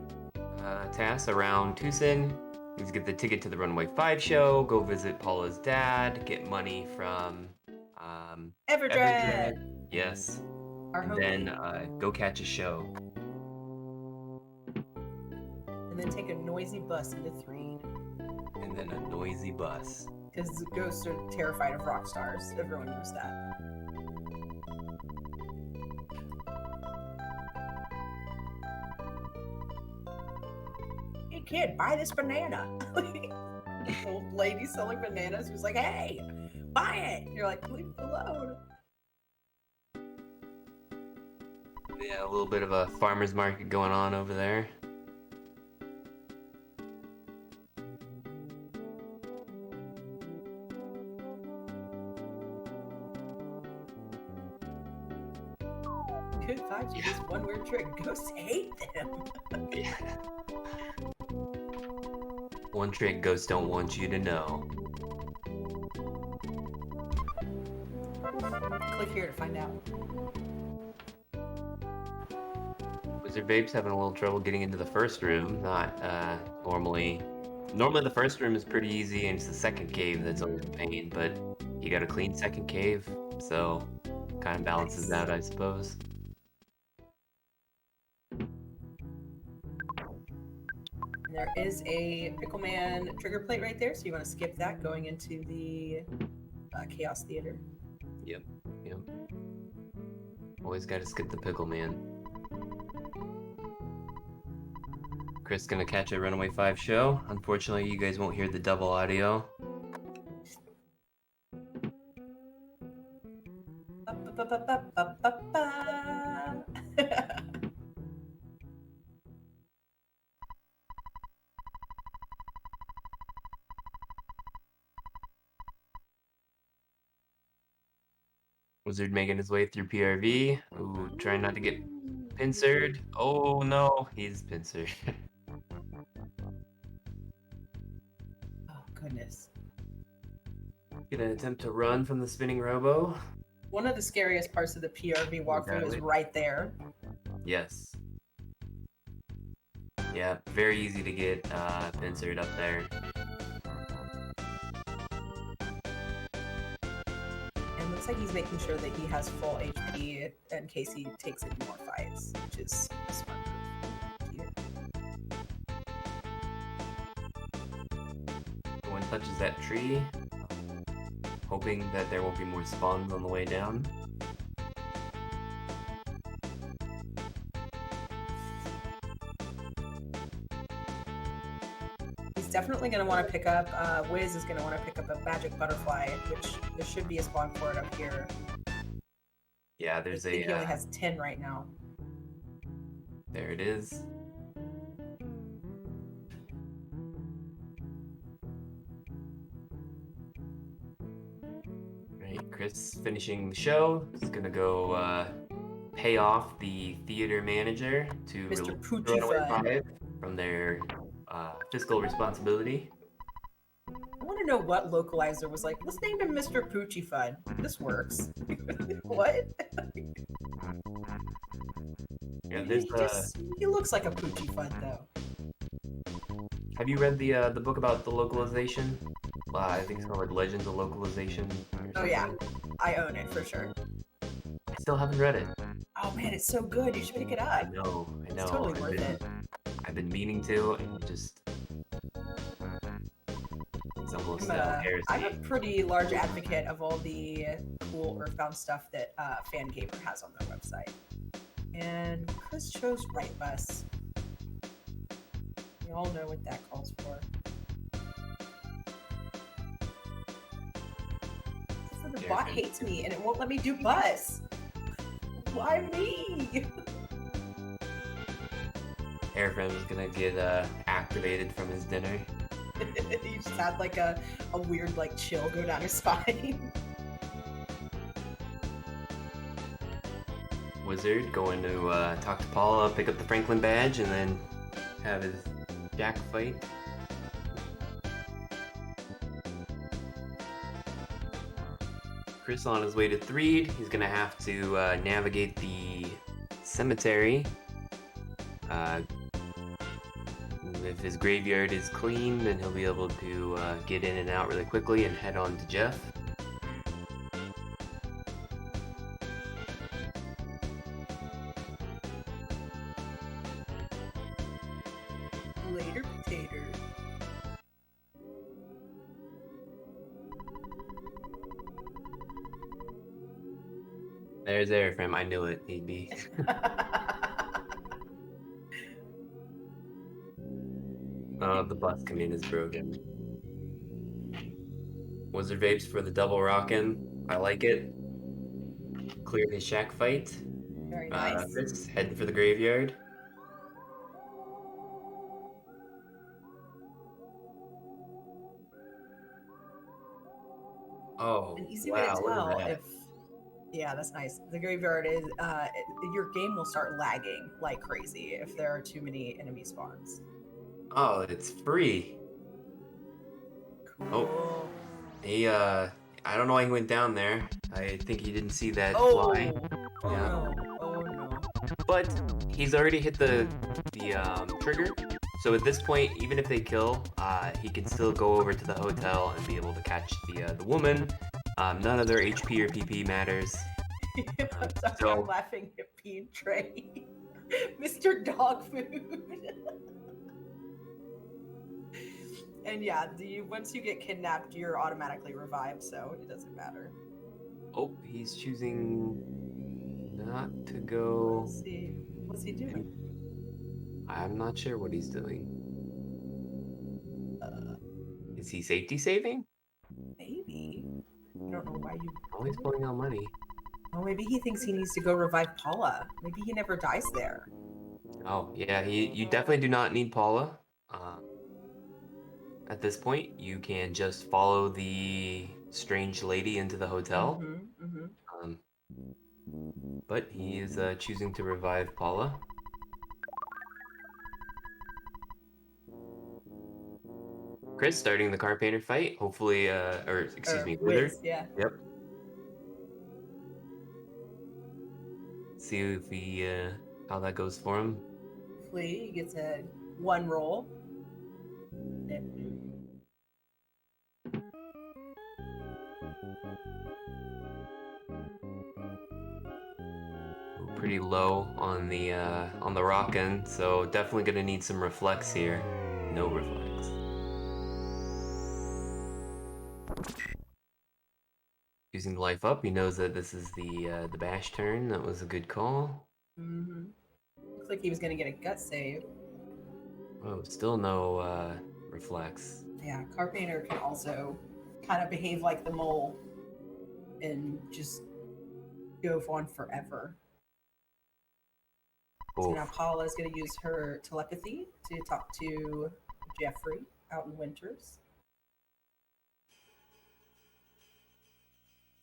tasks around Tucson. He's get the ticket to the Runaway 5 show, go visit Paula's dad, get money from Everdread. Yes. Our And homie. then go catch a show. And then take a noisy bus into Threed. And then a noisy bus. Because ghosts are terrified of rock stars. Everyone knows that. Hey kid, buy this banana. Old lady selling bananas who's like, hey, buy it. And you're like, leave it alone. Yeah, a little bit of a farmer's market going on over there. Good vibes with this one weird trick. Ghosts hate them. Yeah. One trick ghosts don't want you to know. Click here to find out. WizardVapes having a little trouble getting into the first room. Not normally. Normally the first room is pretty easy, and it's the second cave that's always a pain. But you got a clean second cave, so kind of balances out, I suppose. There is a Pickleman trigger plate right there, so you want to skip that going into the Chaos Theater. Yep. Always got to skip the Pickle Man. Chris gonna catch a Runaway 5 show. Unfortunately, you guys won't hear the double audio. Wizard making his way through PRV. Ooh, trying not to get pincered. Oh no, he's pincered. Oh, goodness. Gonna attempt to run from the spinning robo. One of the scariest parts of the PRV walkthrough is right there. Yes. Yeah, very easy to get pincered up there. And looks like he's making sure that he has full HP in case he takes any more fights, which is a smart move. No one touches that tree, hoping that there won't be more spawns on the way down. He's definitely going to want to pick up, Wiz is going to want to pick up a magic butterfly, which there should be a spawn for it up here. Yeah, there's I think he only has 10 right now. There it is. Right, Chris finishing the show. He's gonna go pay off the theater manager to Mr. release Poochie Runaway Fun. 5 from their fiscal responsibility. I want to know what localizer was like, let's name him Mr. Poochie Fun. This works. What? Yeah, there's he looks like a Poochie Fun, though. Have you read the book about the localization? I think it's called like Legends of Localization. Oh yeah, I own it for sure. I still haven't read it. Oh man, it's so good. You should pick it I up. know. It's totally worth it. I've been meaning to, and just it's almost heresy. I'm a pretty large advocate of all the cool Earthbound stuff that Fangamer has on their website. And Chris chose Right Bus. We all know what that calls for. The bot hates me and it won't let me do bus. Why me? Airframe is gonna get activated from his dinner. He just had like a weird like chill go down his spine. Wizard going to talk to Paula, pick up the Franklin badge, and then have his Jack fight. Chris on his way to Threed. He's gonna have to navigate the cemetery. If his graveyard is clean, then he'll be able to get in and out really quickly and head on to Jeff. Later, potato. There's Airframe. I knew it. He'd be. Oh, the bus command is broken. WizardVapes for the double rockin'. I like it. Clear his shack fight. Very nice. Chris, heading for the graveyard. Oh, An easy way to wow, look tell at that. if, yeah, that's nice. The graveyard is, your game will start lagging like crazy if there are too many enemy spawns. Oh, it's free. Cool. Oh. He, I don't know why he went down there. I think he didn't see that Oh, fly. oh Yeah. no, oh no. But he's already hit the trigger. So at this point, even if they kill, he can still go over to the hotel and be able to catch the woman. None of their HP or PP matters. I'm sorry, so- I'm laughing at Peen Tray. Mr. Dog Food. And yeah, once you get kidnapped, you're automatically revived, so it doesn't matter. Oh, he's choosing not to go. Let's see. What's he doing? I'm not sure what he's doing. Is he safety saving? Maybe. I don't know why you. Oh, he's pulling out money. Oh, maybe he thinks he needs to go revive Paula. Maybe he never dies there. Oh, yeah, you definitely do not need Paula. At this point, you can just follow the strange lady into the hotel. But he is choosing to revive Paula. Chris starting the car painter fight. Hopefully, or excuse me, Wizard. Yeah. Yep. See if he, how that goes for him. Hopefully he gets a 1 roll. Pretty low on the rockin', so definitely gonna need some reflex here. No reflex. Using life up, he knows that this is the bash turn. That was a good call. Looks like he was gonna get a gut save. Oh, still no reflex. Yeah, Carpainter can also kind of behave like the mole and just go on forever. So now Paula's going to use her telepathy to talk to Jeffrey out in Winters.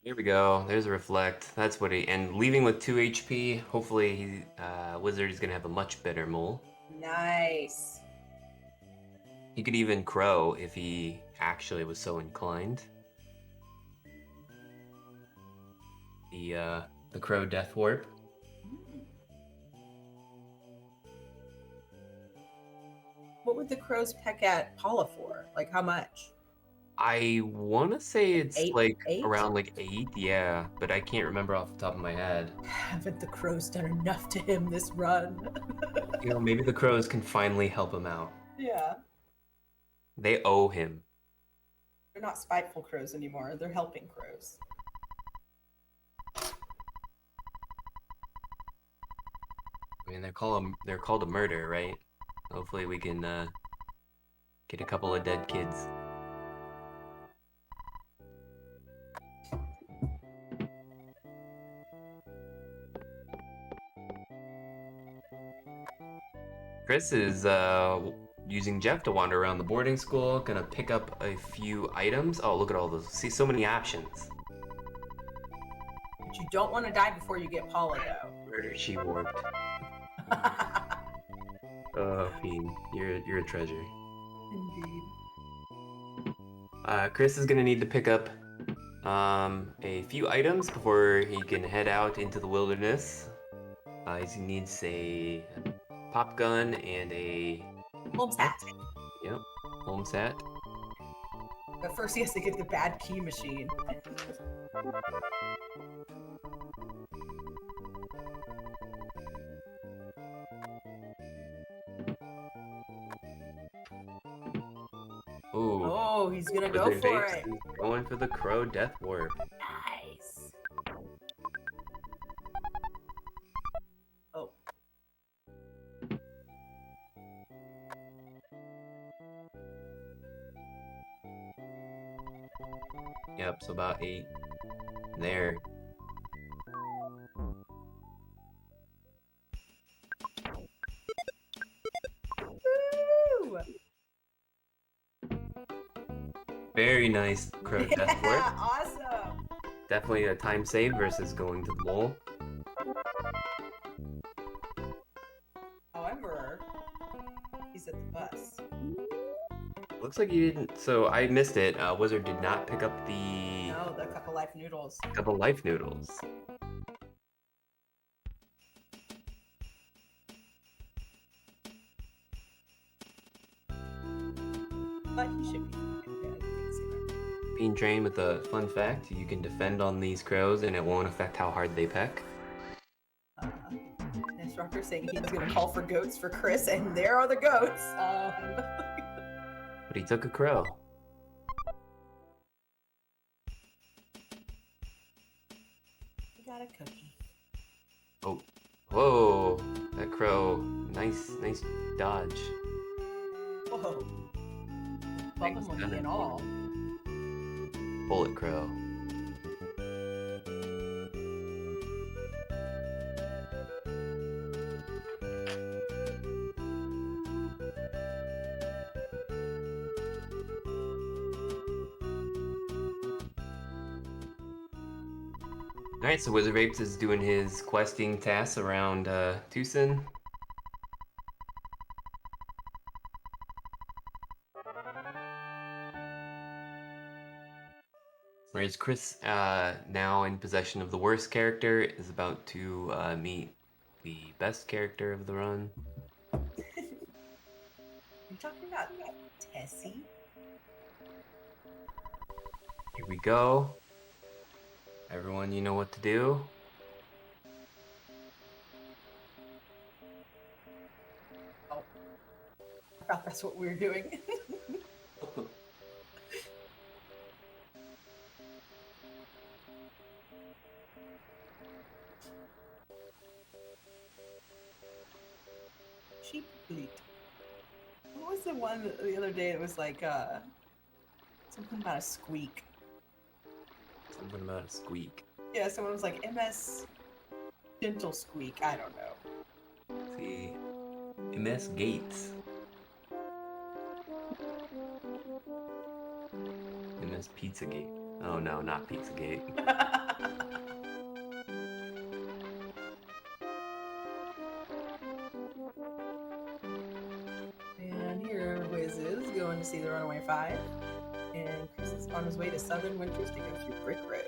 Here we go. There's a reflect. That's what he, and leaving with 2 HP. Hopefully, Wizard is gonna have a much better mole. Nice. He could even crow if he actually was so inclined. The crow death warp. What would the crows peck at Paula for? Like how much? I want to say it's like Eight? around like 8, yeah, but I can't remember off the top of my head. Haven't the crows done enough to him this run? You know, maybe the crows can finally help him out. Yeah. They owe him. They're not spiteful crows anymore. They're helping crows. I mean, they're called a murder, right? Hopefully we can get a couple of dead kids. Chris is using Jeff to wander around the boarding school, gonna pick up a few items. Oh, look at all those. See, so many options. But you don't want to die before you get Paula, though. Murder she warped. Oh, Fiend, you're a treasure. Indeed. Chris is gonna need to pick up a few items before he can head out into the wilderness. He needs a pop gun and a Holmes hat. Yep, Holmes hat. But first he has to get the bad key machine. Ooh, Oh, he's gonna go Wizard for Vapes it. is going for the Crow Death Warp. Nice. Oh. Yep, so about 8. There. Woo! Very nice Crow Death Warp. Yeah, awesome. Definitely a time save versus going to the mole. However, he's at the bus. Looks like you didn't. So I missed it. Wizard did not pick up the No, the couple life noodles. couple life noodles. But he should be fine. Yeah, I think so. Bean Train with a fun fact: you can defend on these crows, and it won't affect how hard they peck. Instructor saying he was going to call for goats for Chris, and there are the goats. But he took a crow. We got a cookie. Oh, whoa! That crow, nice dodge. Whoa. Bubble Thanks, monkey Gunner. and all. Bullet crow. Alright, so WizardVapes is doing his questing tasks around Tucson. Whereas Chris, now in possession of the worst character, is about to meet the best character of the run. You talking about Tessie? Here we go. Everyone, you know what to do. Oh. I thought that's what we were doing. Sheep bleat. What was the one the other day? It was like something about a squeak. Something about a squeak. Yeah, someone was like MS gentle squeak. I don't know. Let's see. MS Gates. MS Pizzagate. Oh no, not Pizzagate. And here Wiz is going to see the Runaway Five. And Chris is on his way to Southern Winters to go through Brick Road.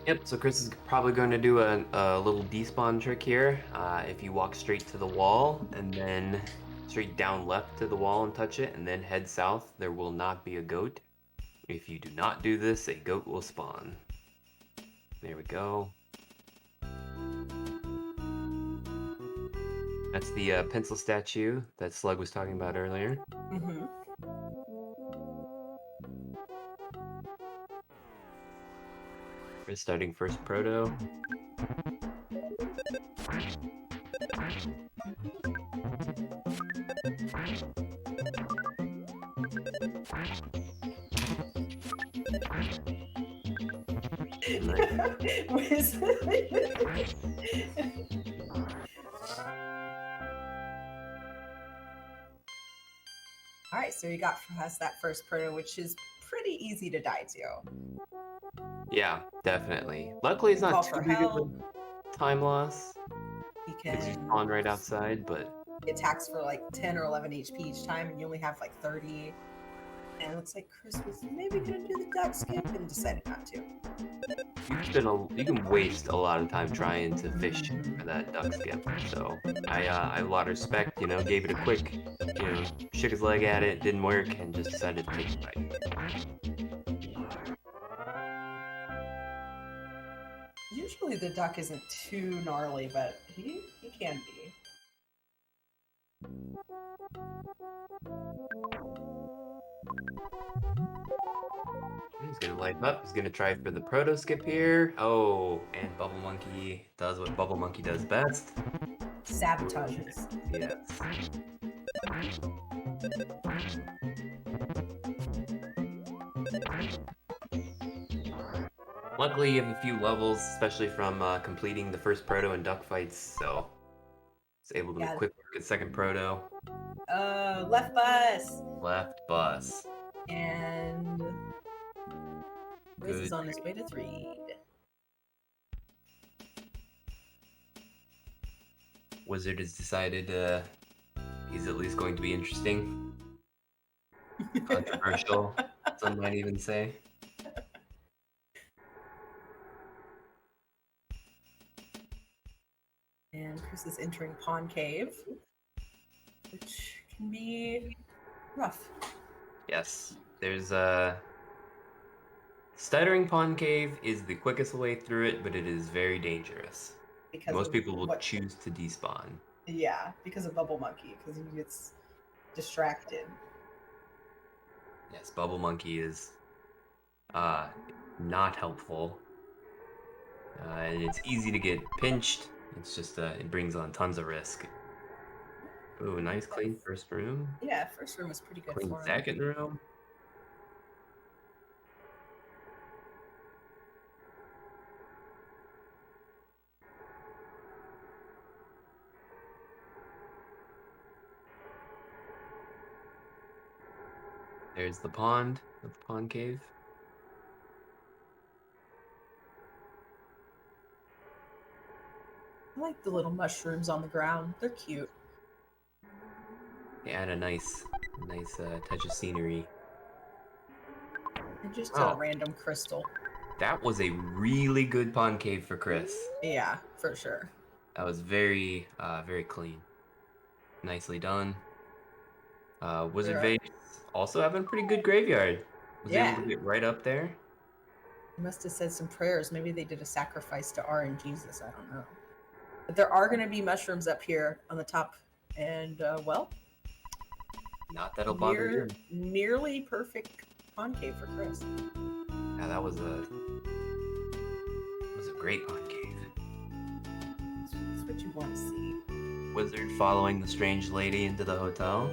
Yep, so Chris is probably going to do a little despawn trick here. If you walk straight to the wall and then straight down left to the wall and touch it and then head south, there will not be a goat. If you do not do this, a goat will spawn. There we go. That's the pencil statue that Slug was talking about earlier. Mm-hmm. We're starting first proto. Wiz. All right, so you got past that first proto, which is pretty easy to die to. Yeah, definitely. Luckily, it's Call not for too big of a... help. time loss He because you can spawn right outside, but he attacks for like 10 or 11 HP each time, and you only have like 30. And it looks like Chris was maybe gonna do the duck skip and decided not to. you can waste a lot of time trying to fish for that duck skip. So I have a lot of respect. You know, gave it a quick, shook his leg at it, didn't work, and just decided to take the bite. Usually the duck isn't too gnarly, but he can be. He's gonna light up. He's gonna try for the proto skip here. Oh, and Bubble Monkey does what Bubble Monkey does best. Sabotages. Yes. Luckily, you have a few levels, especially from completing the first proto and duck fights, so it's able to Yeah. quick work a second proto. Left bus. Left bus. And Wiz Good. is on his way to 3. Wizard has decided he's at least going to be interesting. Controversial, some might even say. And Chris is entering Pawn Cave, which can be rough. Yes, there's a... Stuttering Pawn Cave is the quickest way through it, but it is very dangerous. Because Most of people will choose to despawn. Yeah, because of Bubble Monkey, because he gets distracted. Yes, Bubble Monkey is not helpful. And it's easy to get pinched. It's just, it brings on tons of risk. Ooh, nice clean first room. Yeah, first room was pretty good Clean for him. second room. There's the pond, the pond cave. I like the little mushrooms on the ground. They're cute. They add a nice touch of scenery. And just a random crystal. That was a really good pond cave for Chris. Yeah, for sure. That was very clean. Nicely done. WizardVapes also having a pretty good graveyard. Was able to get right up there. They must have said some prayers. Maybe they did a sacrifice to RNGesus. I don't know. But there are going to be mushrooms up here on the top. And, well... Not that'll bother you. Nearly perfect pond cave for Chris. Yeah, that was a great pond cave. That's what you want to see. Wizard following the strange lady into the hotel.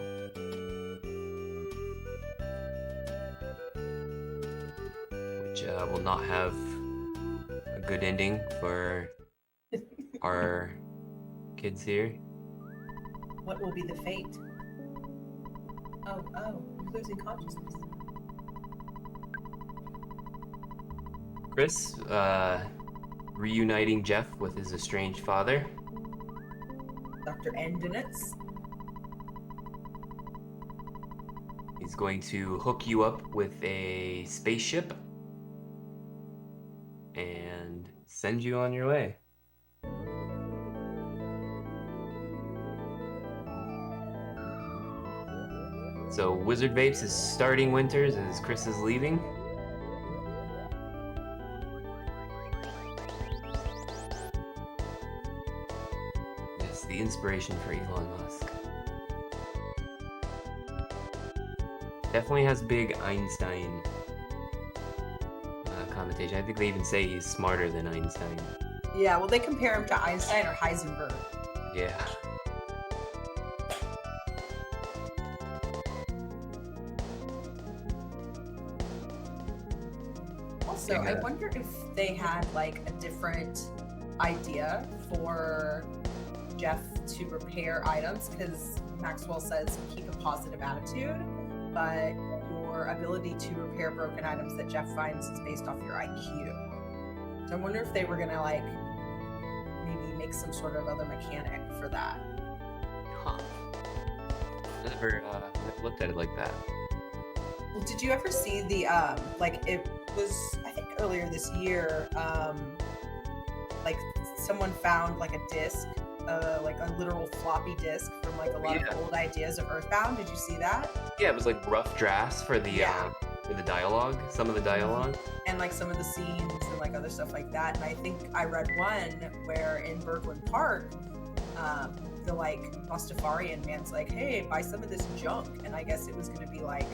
Which will not have a good ending for our kids here. What will be the fate? Oh, you're losing consciousness. Chris, reuniting Jeff with his estranged father. Dr. Endinitz. He's going to hook you up with a spaceship and send you on your way. So WizardVapes is starting winters as Chris is leaving. Yes, the inspiration for Elon Musk. Definitely has big Einstein connotation. I think they even say he's smarter than Einstein. Yeah, well, they compare him to Einstein or Heisenberg. Yeah. Also, I wonder if they had like a different idea for Jeff to repair items, because Maxwell says keep a positive attitude, but your ability to repair broken items that Jeff finds is based off your IQ. So I wonder if they were gonna like maybe make some sort of other mechanic for that. Huh. Never looked at it like that. Well, did you ever see the like it was I think earlier this year like someone found like a disc, like a literal floppy disk from like a lot of old ideas of Earthbound. Did you see that? Yeah, it was like rough drafts for the dialogue, some of the dialogue, and like some of the scenes and like other stuff like that. And I think I read one where in Bergland Park, the like Mustafarian man's like, "Hey, buy some of this junk," and I guess it was going to be like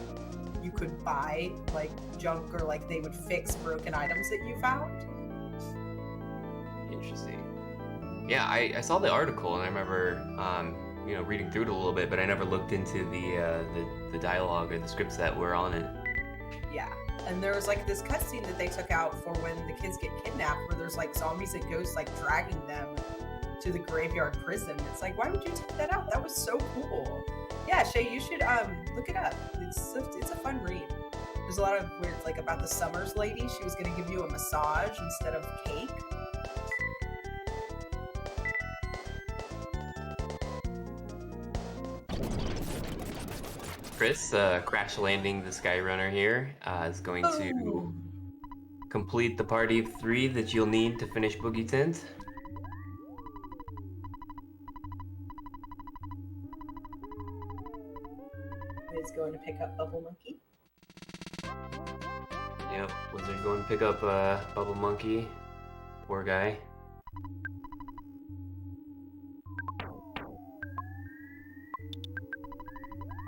you could buy like junk or like they would fix broken items that you found. Interesting. Yeah, I saw the article and I remember reading through it a little bit, but I never looked into the dialogue or the scripts that were on it. Yeah, and there was like this cutscene that they took out for when the kids get kidnapped, where there's like zombies and ghosts like dragging them to the graveyard prison. It's like, why would you take that out? That was so cool. Yeah, Shay, you should look it up. It's a fun read. There's a lot of weird, like about the Summers lady. She was going to give you a massage instead of cake. Chris, crash landing the Skyrunner here, is going to complete the party of 3 that you'll need to finish Boogie Tint. Is going to pick up Bubble Monkey. Yep, Wizard going to pick up Bubble Monkey. Poor guy.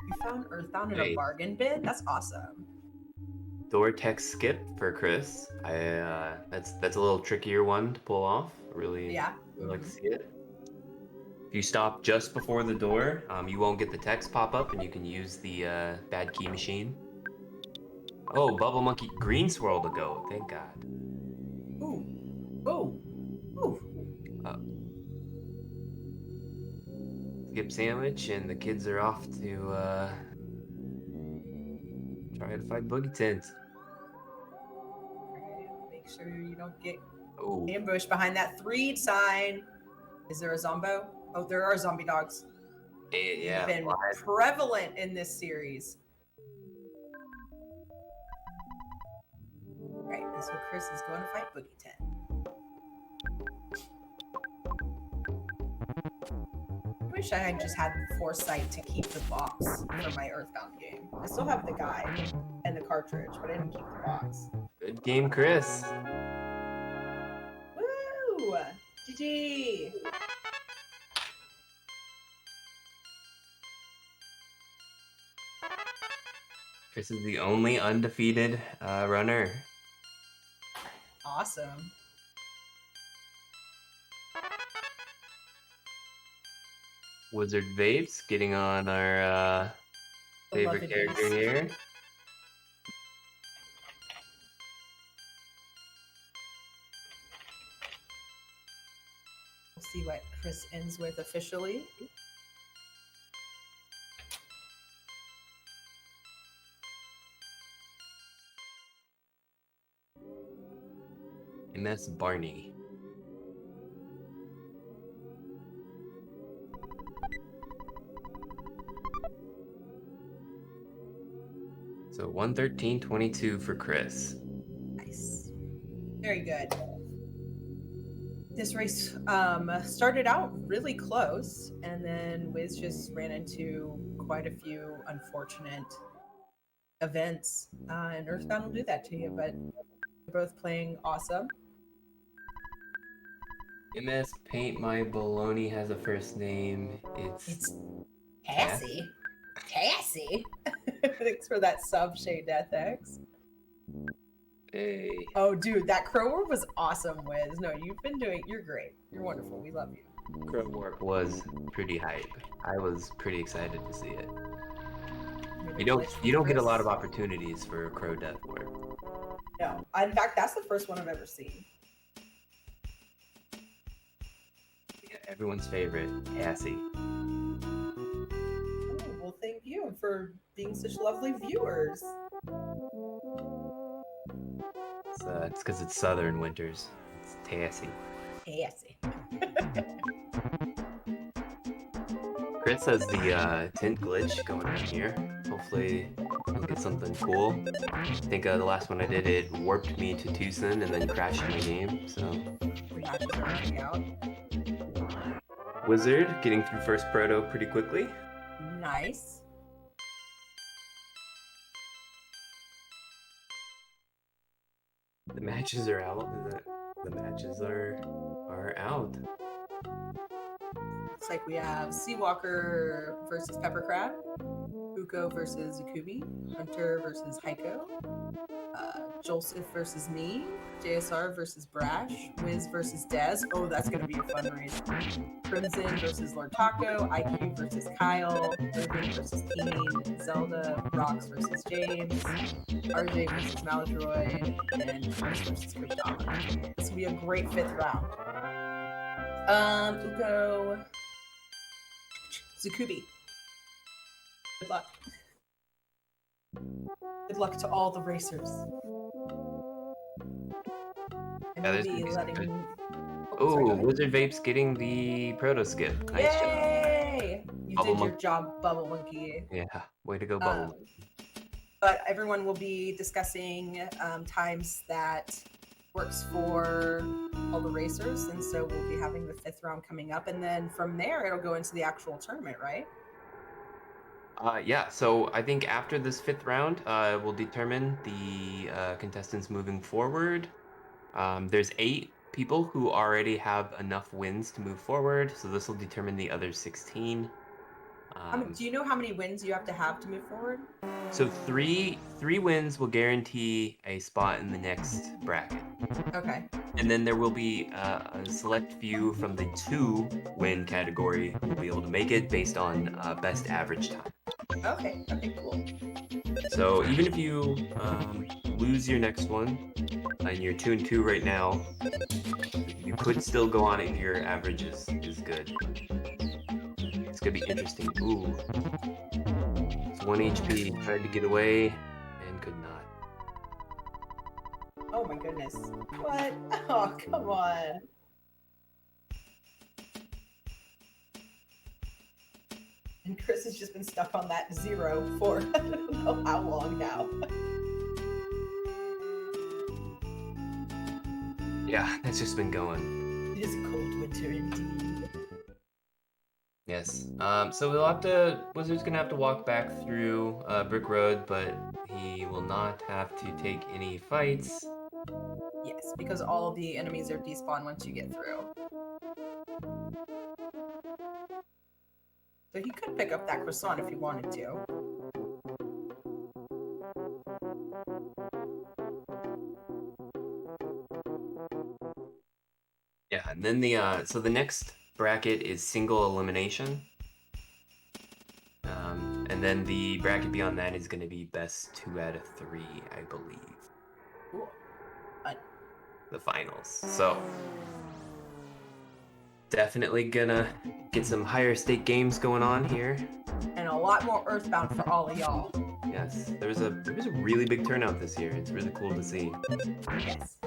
You found Earthbound in a bargain bin? That's awesome. Door text skip for Chris. That's a little trickier one to pull off. Really, like to see it. If you stop just before the door, you won't get the text pop up, and you can use the bad key machine. Oh, Bubble Monkey green swirl to go. Thank God. Ooh. Ooh. Ooh. Skip sandwich, and the kids are off to try to fight Boogie Tint. Make sure you don't get ambushed behind that 3 sign. Is there a zombo? Oh, there are zombie dogs. Yeah, they've been prevalent in this series. Right, and so Chris is going to fight Boogie Tint. I wish I had just had the foresight to keep the box for my Earthbound game. I still have the guide and the cartridge, but I didn't keep the box. Good game, Chris. Woo! GG! Chris is the only undefeated runner. Awesome. WizardVapes getting on our favorite character here. We'll see what Chris ends with officially. MS Barney. So 113.22 for Chris. Nice. Very good. This race started out really close, and then Wiz just ran into quite a few unfortunate events. And Earthbound will do that to you, but they're both playing awesome. MS Paint My Baloney has a first name. It's Cassie. Cassie? Thanks for that sub, Shay Death X. Hey. Oh, dude, that Crow Orb was awesome, Wiz. No, you're great. You're wonderful. We love you. Crow Orb was pretty hype. I was pretty excited to see it. You don't get a lot of opportunities for Crow Death Orb. No. In fact, that's the first one I've ever seen. Yeah, everyone's favorite, Cassie. Oh, well, thank you for being such lovely viewers. It's because it's Southern Winters. It's Cassie. Classy. Chris has the tint glitch going on here. Hopefully we'll get something cool. I think the last one I did, it warped me to Tucson and then crashed my game, so... Matches are running out. Wizard getting through first proto pretty quickly. Nice. The matches are out. The matches are out. Looks like we have Seawalker versus Pepper Crab, Uko versus Zakubi, Hunter versus Heiko, Joseph versus me, JSR versus Brash, Wiz versus Dez. Oh, that's going to be a fun race. Crimson versus Lord Taco, IQ versus Kyle, Irving versus Keen, Zelda, Rox versus James, RJ versus Maladroid, and Chris versus Kodama. This will be a great 5th round. Uko, Zakubi. Good luck. Good luck to all the racers. And Yeah, we'll there's be gonna be some letting... Oh, WizardVapes getting the proto skip. Nice job. Yay! You Bubble did your Monkey. job, Bubble Monkey. Yeah, way to go, Bubble. But everyone will be discussing times that works for all the racers, and so we'll be having the 5th round coming up, and then from there it'll go into the actual tournament, right? Yeah, so I think after this 5th round, we'll determine the contestants moving forward. There's 8 people who already have enough wins to move forward, so this will determine the other 16. Do you know how many wins you have to move forward? So three wins will guarantee a spot in the next bracket. Okay. And then there will be a select few from the 2-win category who will be able to make it based on best average time. Okay, cool. So even if you lose your next one, and you're 2-2 right now, you could still go on it and your average is good. It's gonna be interesting. Ooh. It's 1 HP, tried to get away, and could not. Oh my goodness. What? Oh, come on. And Chris has just been stuck on that 0 for I don't know how long now. Yeah, that's just been going. It is a cold winter indeed. Yes. So Wizard's gonna have to walk back through Brick Road, but he will not have to take any fights. Yes, because all of the enemies are despawned once you get through. So he could pick up that croissant if he wanted to. Yeah, and then so the next bracket is single elimination. And then the bracket beyond that is going to be best 2 out of 3, I believe. Cool. The finals. So definitely gonna get some higher stake games going on here. And a lot more Earthbound for all of y'all. Yes, there was a really big turnout this year. It's really cool to see. Yes.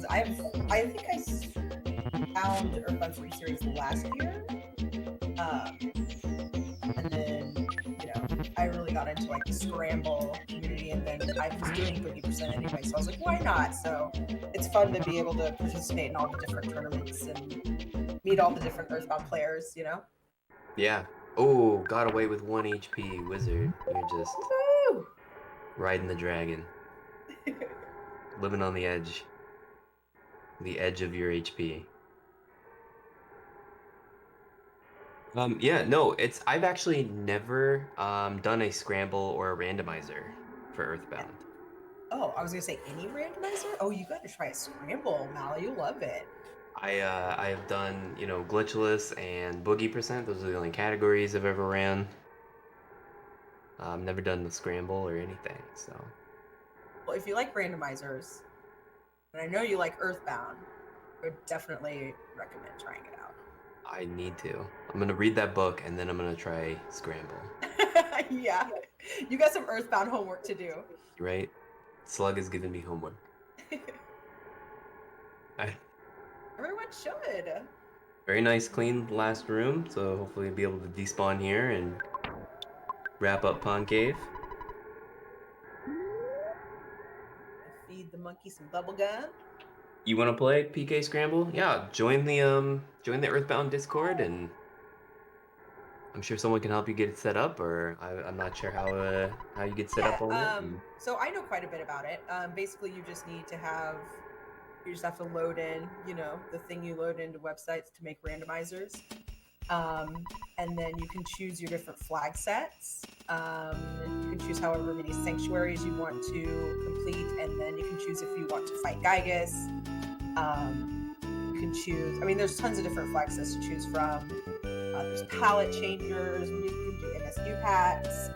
I think I found Earthbound 3 series last year. And then, I really got into like the Scramble community, and then I was doing 30% anyway, so I was like, why not? So it's fun to be able to participate in all the different tournaments and meet all the different Earthbound players, Yeah. Oh, got away with 1 HP, Wizard. You're just Woo! riding the dragon. Living on the edge. The edge of your HP. Yeah, no, I've actually never done a scramble or a randomizer for Earthbound. Oh, I was gonna say any randomizer? Oh, you gotta try a Scramble, Mal. You love it. I have done, glitchless and Boogey percent. Those are the only categories I've ever ran. Never done the scramble or anything, so. Well, if you like randomizers, and I know you like Earthbound, I would definitely recommend trying it out. I need to. I'm gonna read that book and then I'm gonna try scramble. Yeah, you got some Earthbound homework to do. Right? Slug is giving me homework. Everyone should. Very nice, clean last room, so hopefully we'll be able to despawn here and wrap up Pond Cave. Feed the monkey some bubble gum. You want to play PK Scramble? Yeah, join the Earthbound Discord, and I'm sure someone can help you get it set up. Or I'm not sure how you get set up on it. So I know quite a bit about it. Basically, you just have to load in, the thing you load into websites to make randomizers. And then you can choose your different flag sets. And you can choose however many sanctuaries you want to complete, and then you can choose if you want to fight Gygus. You can choose, there's tons of different flag sets to choose from. There's palette changers, you can do MSU packs,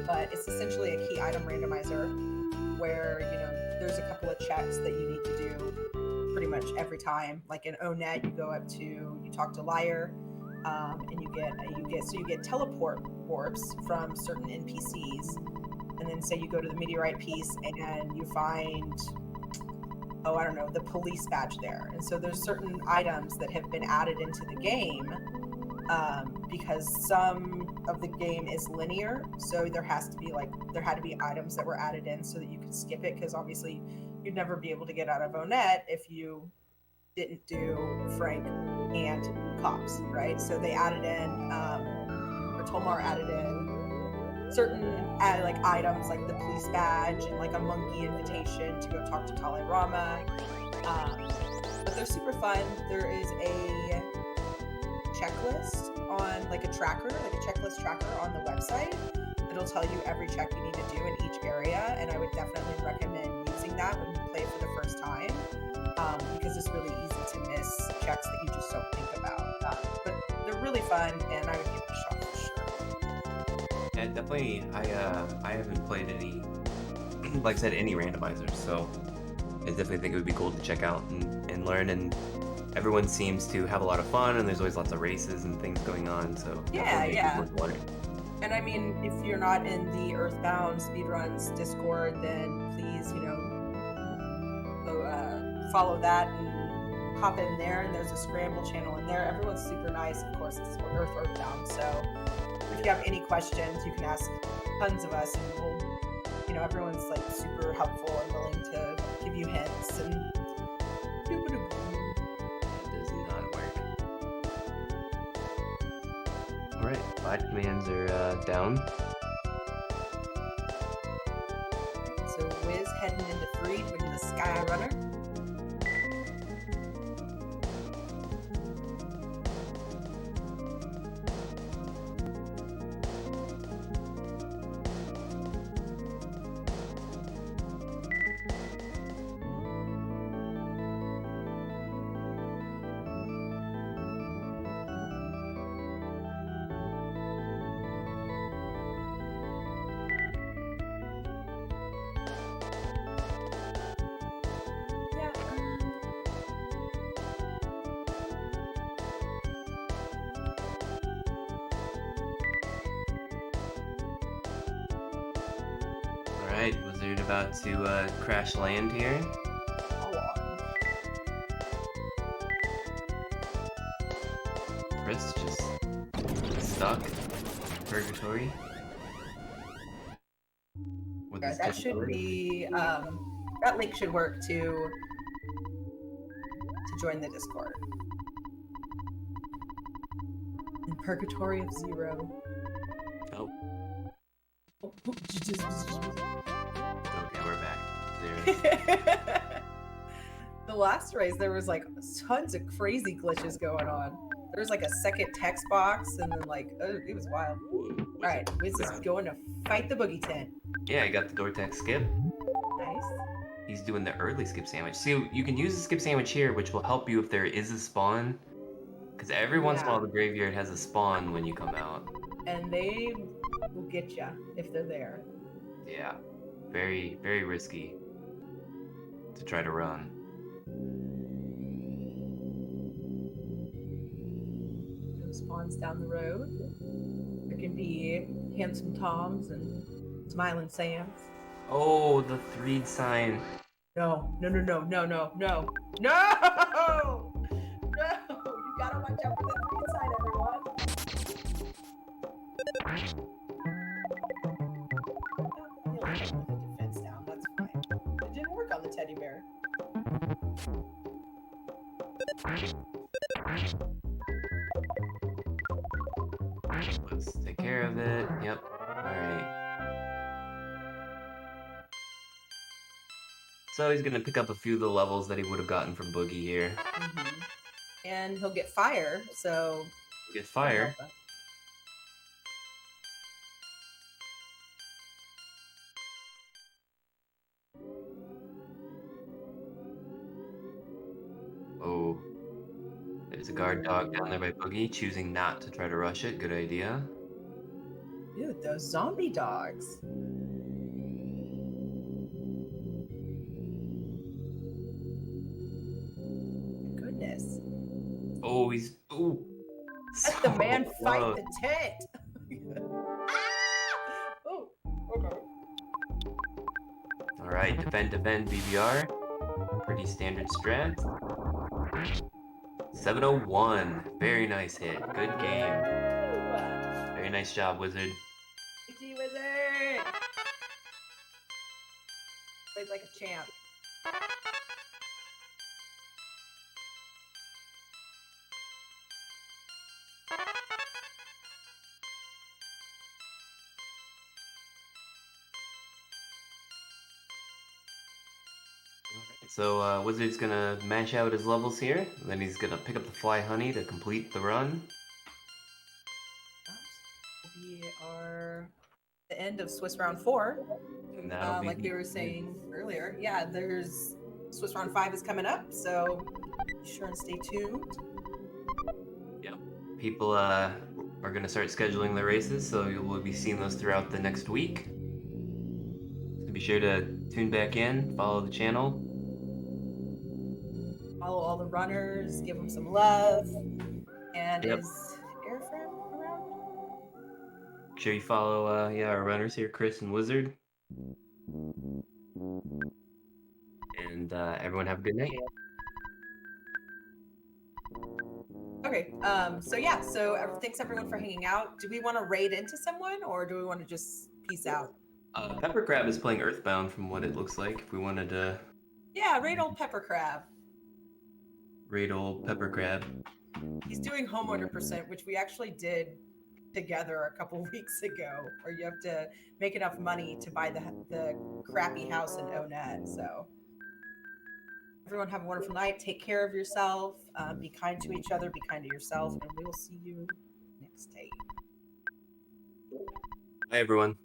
but it's essentially a key item randomizer where, there's a couple of checks that you need to do pretty much every time. Like in ONET, you talk to Liar, and you get teleport orbs from certain NPCs, and then say you go to the meteorite piece and you find, the police badge there. And so there's certain items that have been added into the game, because some of the game is linear, so there had to be items that were added in so that you could skip it, because obviously you'd never be able to get out of ONET if you didn't do Frank and Cops, right? So they added in, or Tolmar added in certain items like the police badge and like a monkey invitation to go talk to Tale Rama. But they're super fun. There is a checklist on a checklist tracker on the website that'll tell you every check you need to do in each area, and I would definitely recommend using that when you play for the first time, because it's really easy to miss checks that you just don't think about. But they're really fun, and I would give it a shot for sure. And definitely, I haven't played any, like I said, any randomizers, so I definitely think it would be cool to check out and learn. And everyone seems to have a lot of fun, and there's always lots of races and things going on, so yeah. And if you're not in the Earthbound Speedruns Discord, then please, go follow that and hop in there. And there's a Scramble channel in there. Everyone's super nice. Of course, it's Earthbound. So if you have any questions, you can ask tons of us, and we'll, everyone's super helpful and willing to give you hints and. Alright, 5 commands are down. So Wiz heading into 3 to the Sky Runner. Alright, Wizard about to crash land here. Chris just stuck. Purgatory. With his That should be, that link should work to join the Discord. In Purgatory of 0. Oh. Okay, we're back. There. The last race, there was tons of crazy glitches going on. There was a second text box, and then it was wild. All right, Wiz is going to fight the Boogey tent. Yeah, I got the Gore-Tex skip. Nice. He's doing the early skip sandwich. See, you can use the skip sandwich here, which will help you if there is a spawn. Because every once in a while, the graveyard has a spawn when you come out. And they will get you if they're there. Yeah, very, very risky to try to run. No spawns down the road. There can be Handsome Toms and Smiling Sams. Oh, the 3 sign. No, no, no, no, no, no, no, no! No! You gotta watch out for the green side, everyone. Oh, he'll put the defense down. That's fine. It didn't work on the teddy bear. Let's take care of it. Yep. Alright. So he's gonna pick up a few of the levels that he would have gotten from Boogey here. And he'll get fire, so... Get fire. Oh. There's a guard dog down there by Boogey, choosing not to try to rush it. Good idea. Dude, those zombie dogs. Goodness. Oh, he's... Ooh. Let the man fight close. the tent. Oh, okay. Alright, defend, BBR. Pretty standard strat. 701. Very nice hit. Good game. Very nice job, Wizard. GG, Wizard! Played like a champ. So Wizard's gonna mash out his levels here, and then he's gonna pick up the fly honey to complete the run. We are at the end of Swiss round 4. And that'll be like we were saying earlier. Yeah, there's Swiss round 5 is coming up, so be sure and stay tuned. Yep. People are gonna start scheduling the races, so you will be seeing those throughout the next week. So be sure to tune back in, follow the channel. Follow all the runners, give them some love. And Yep. is Airframe around? Make sure you follow our runners here, Chris and Wizard. And everyone have a good night. Okay, so thanks everyone for hanging out. Do we want to raid into someone, or do we want to just peace out? Pepper Crab is playing Earthbound from what it looks like. If we wanted to... Yeah, raid old Pepper Crab. Raid old Pepper Crab. He's doing homeowner %, which we actually did together a couple weeks ago, where you have to make enough money to buy the crappy house in Onet. So everyone have a wonderful night. Take care of yourself. Be kind to each other. Be kind to yourself. And we will see you next time. Bye, everyone.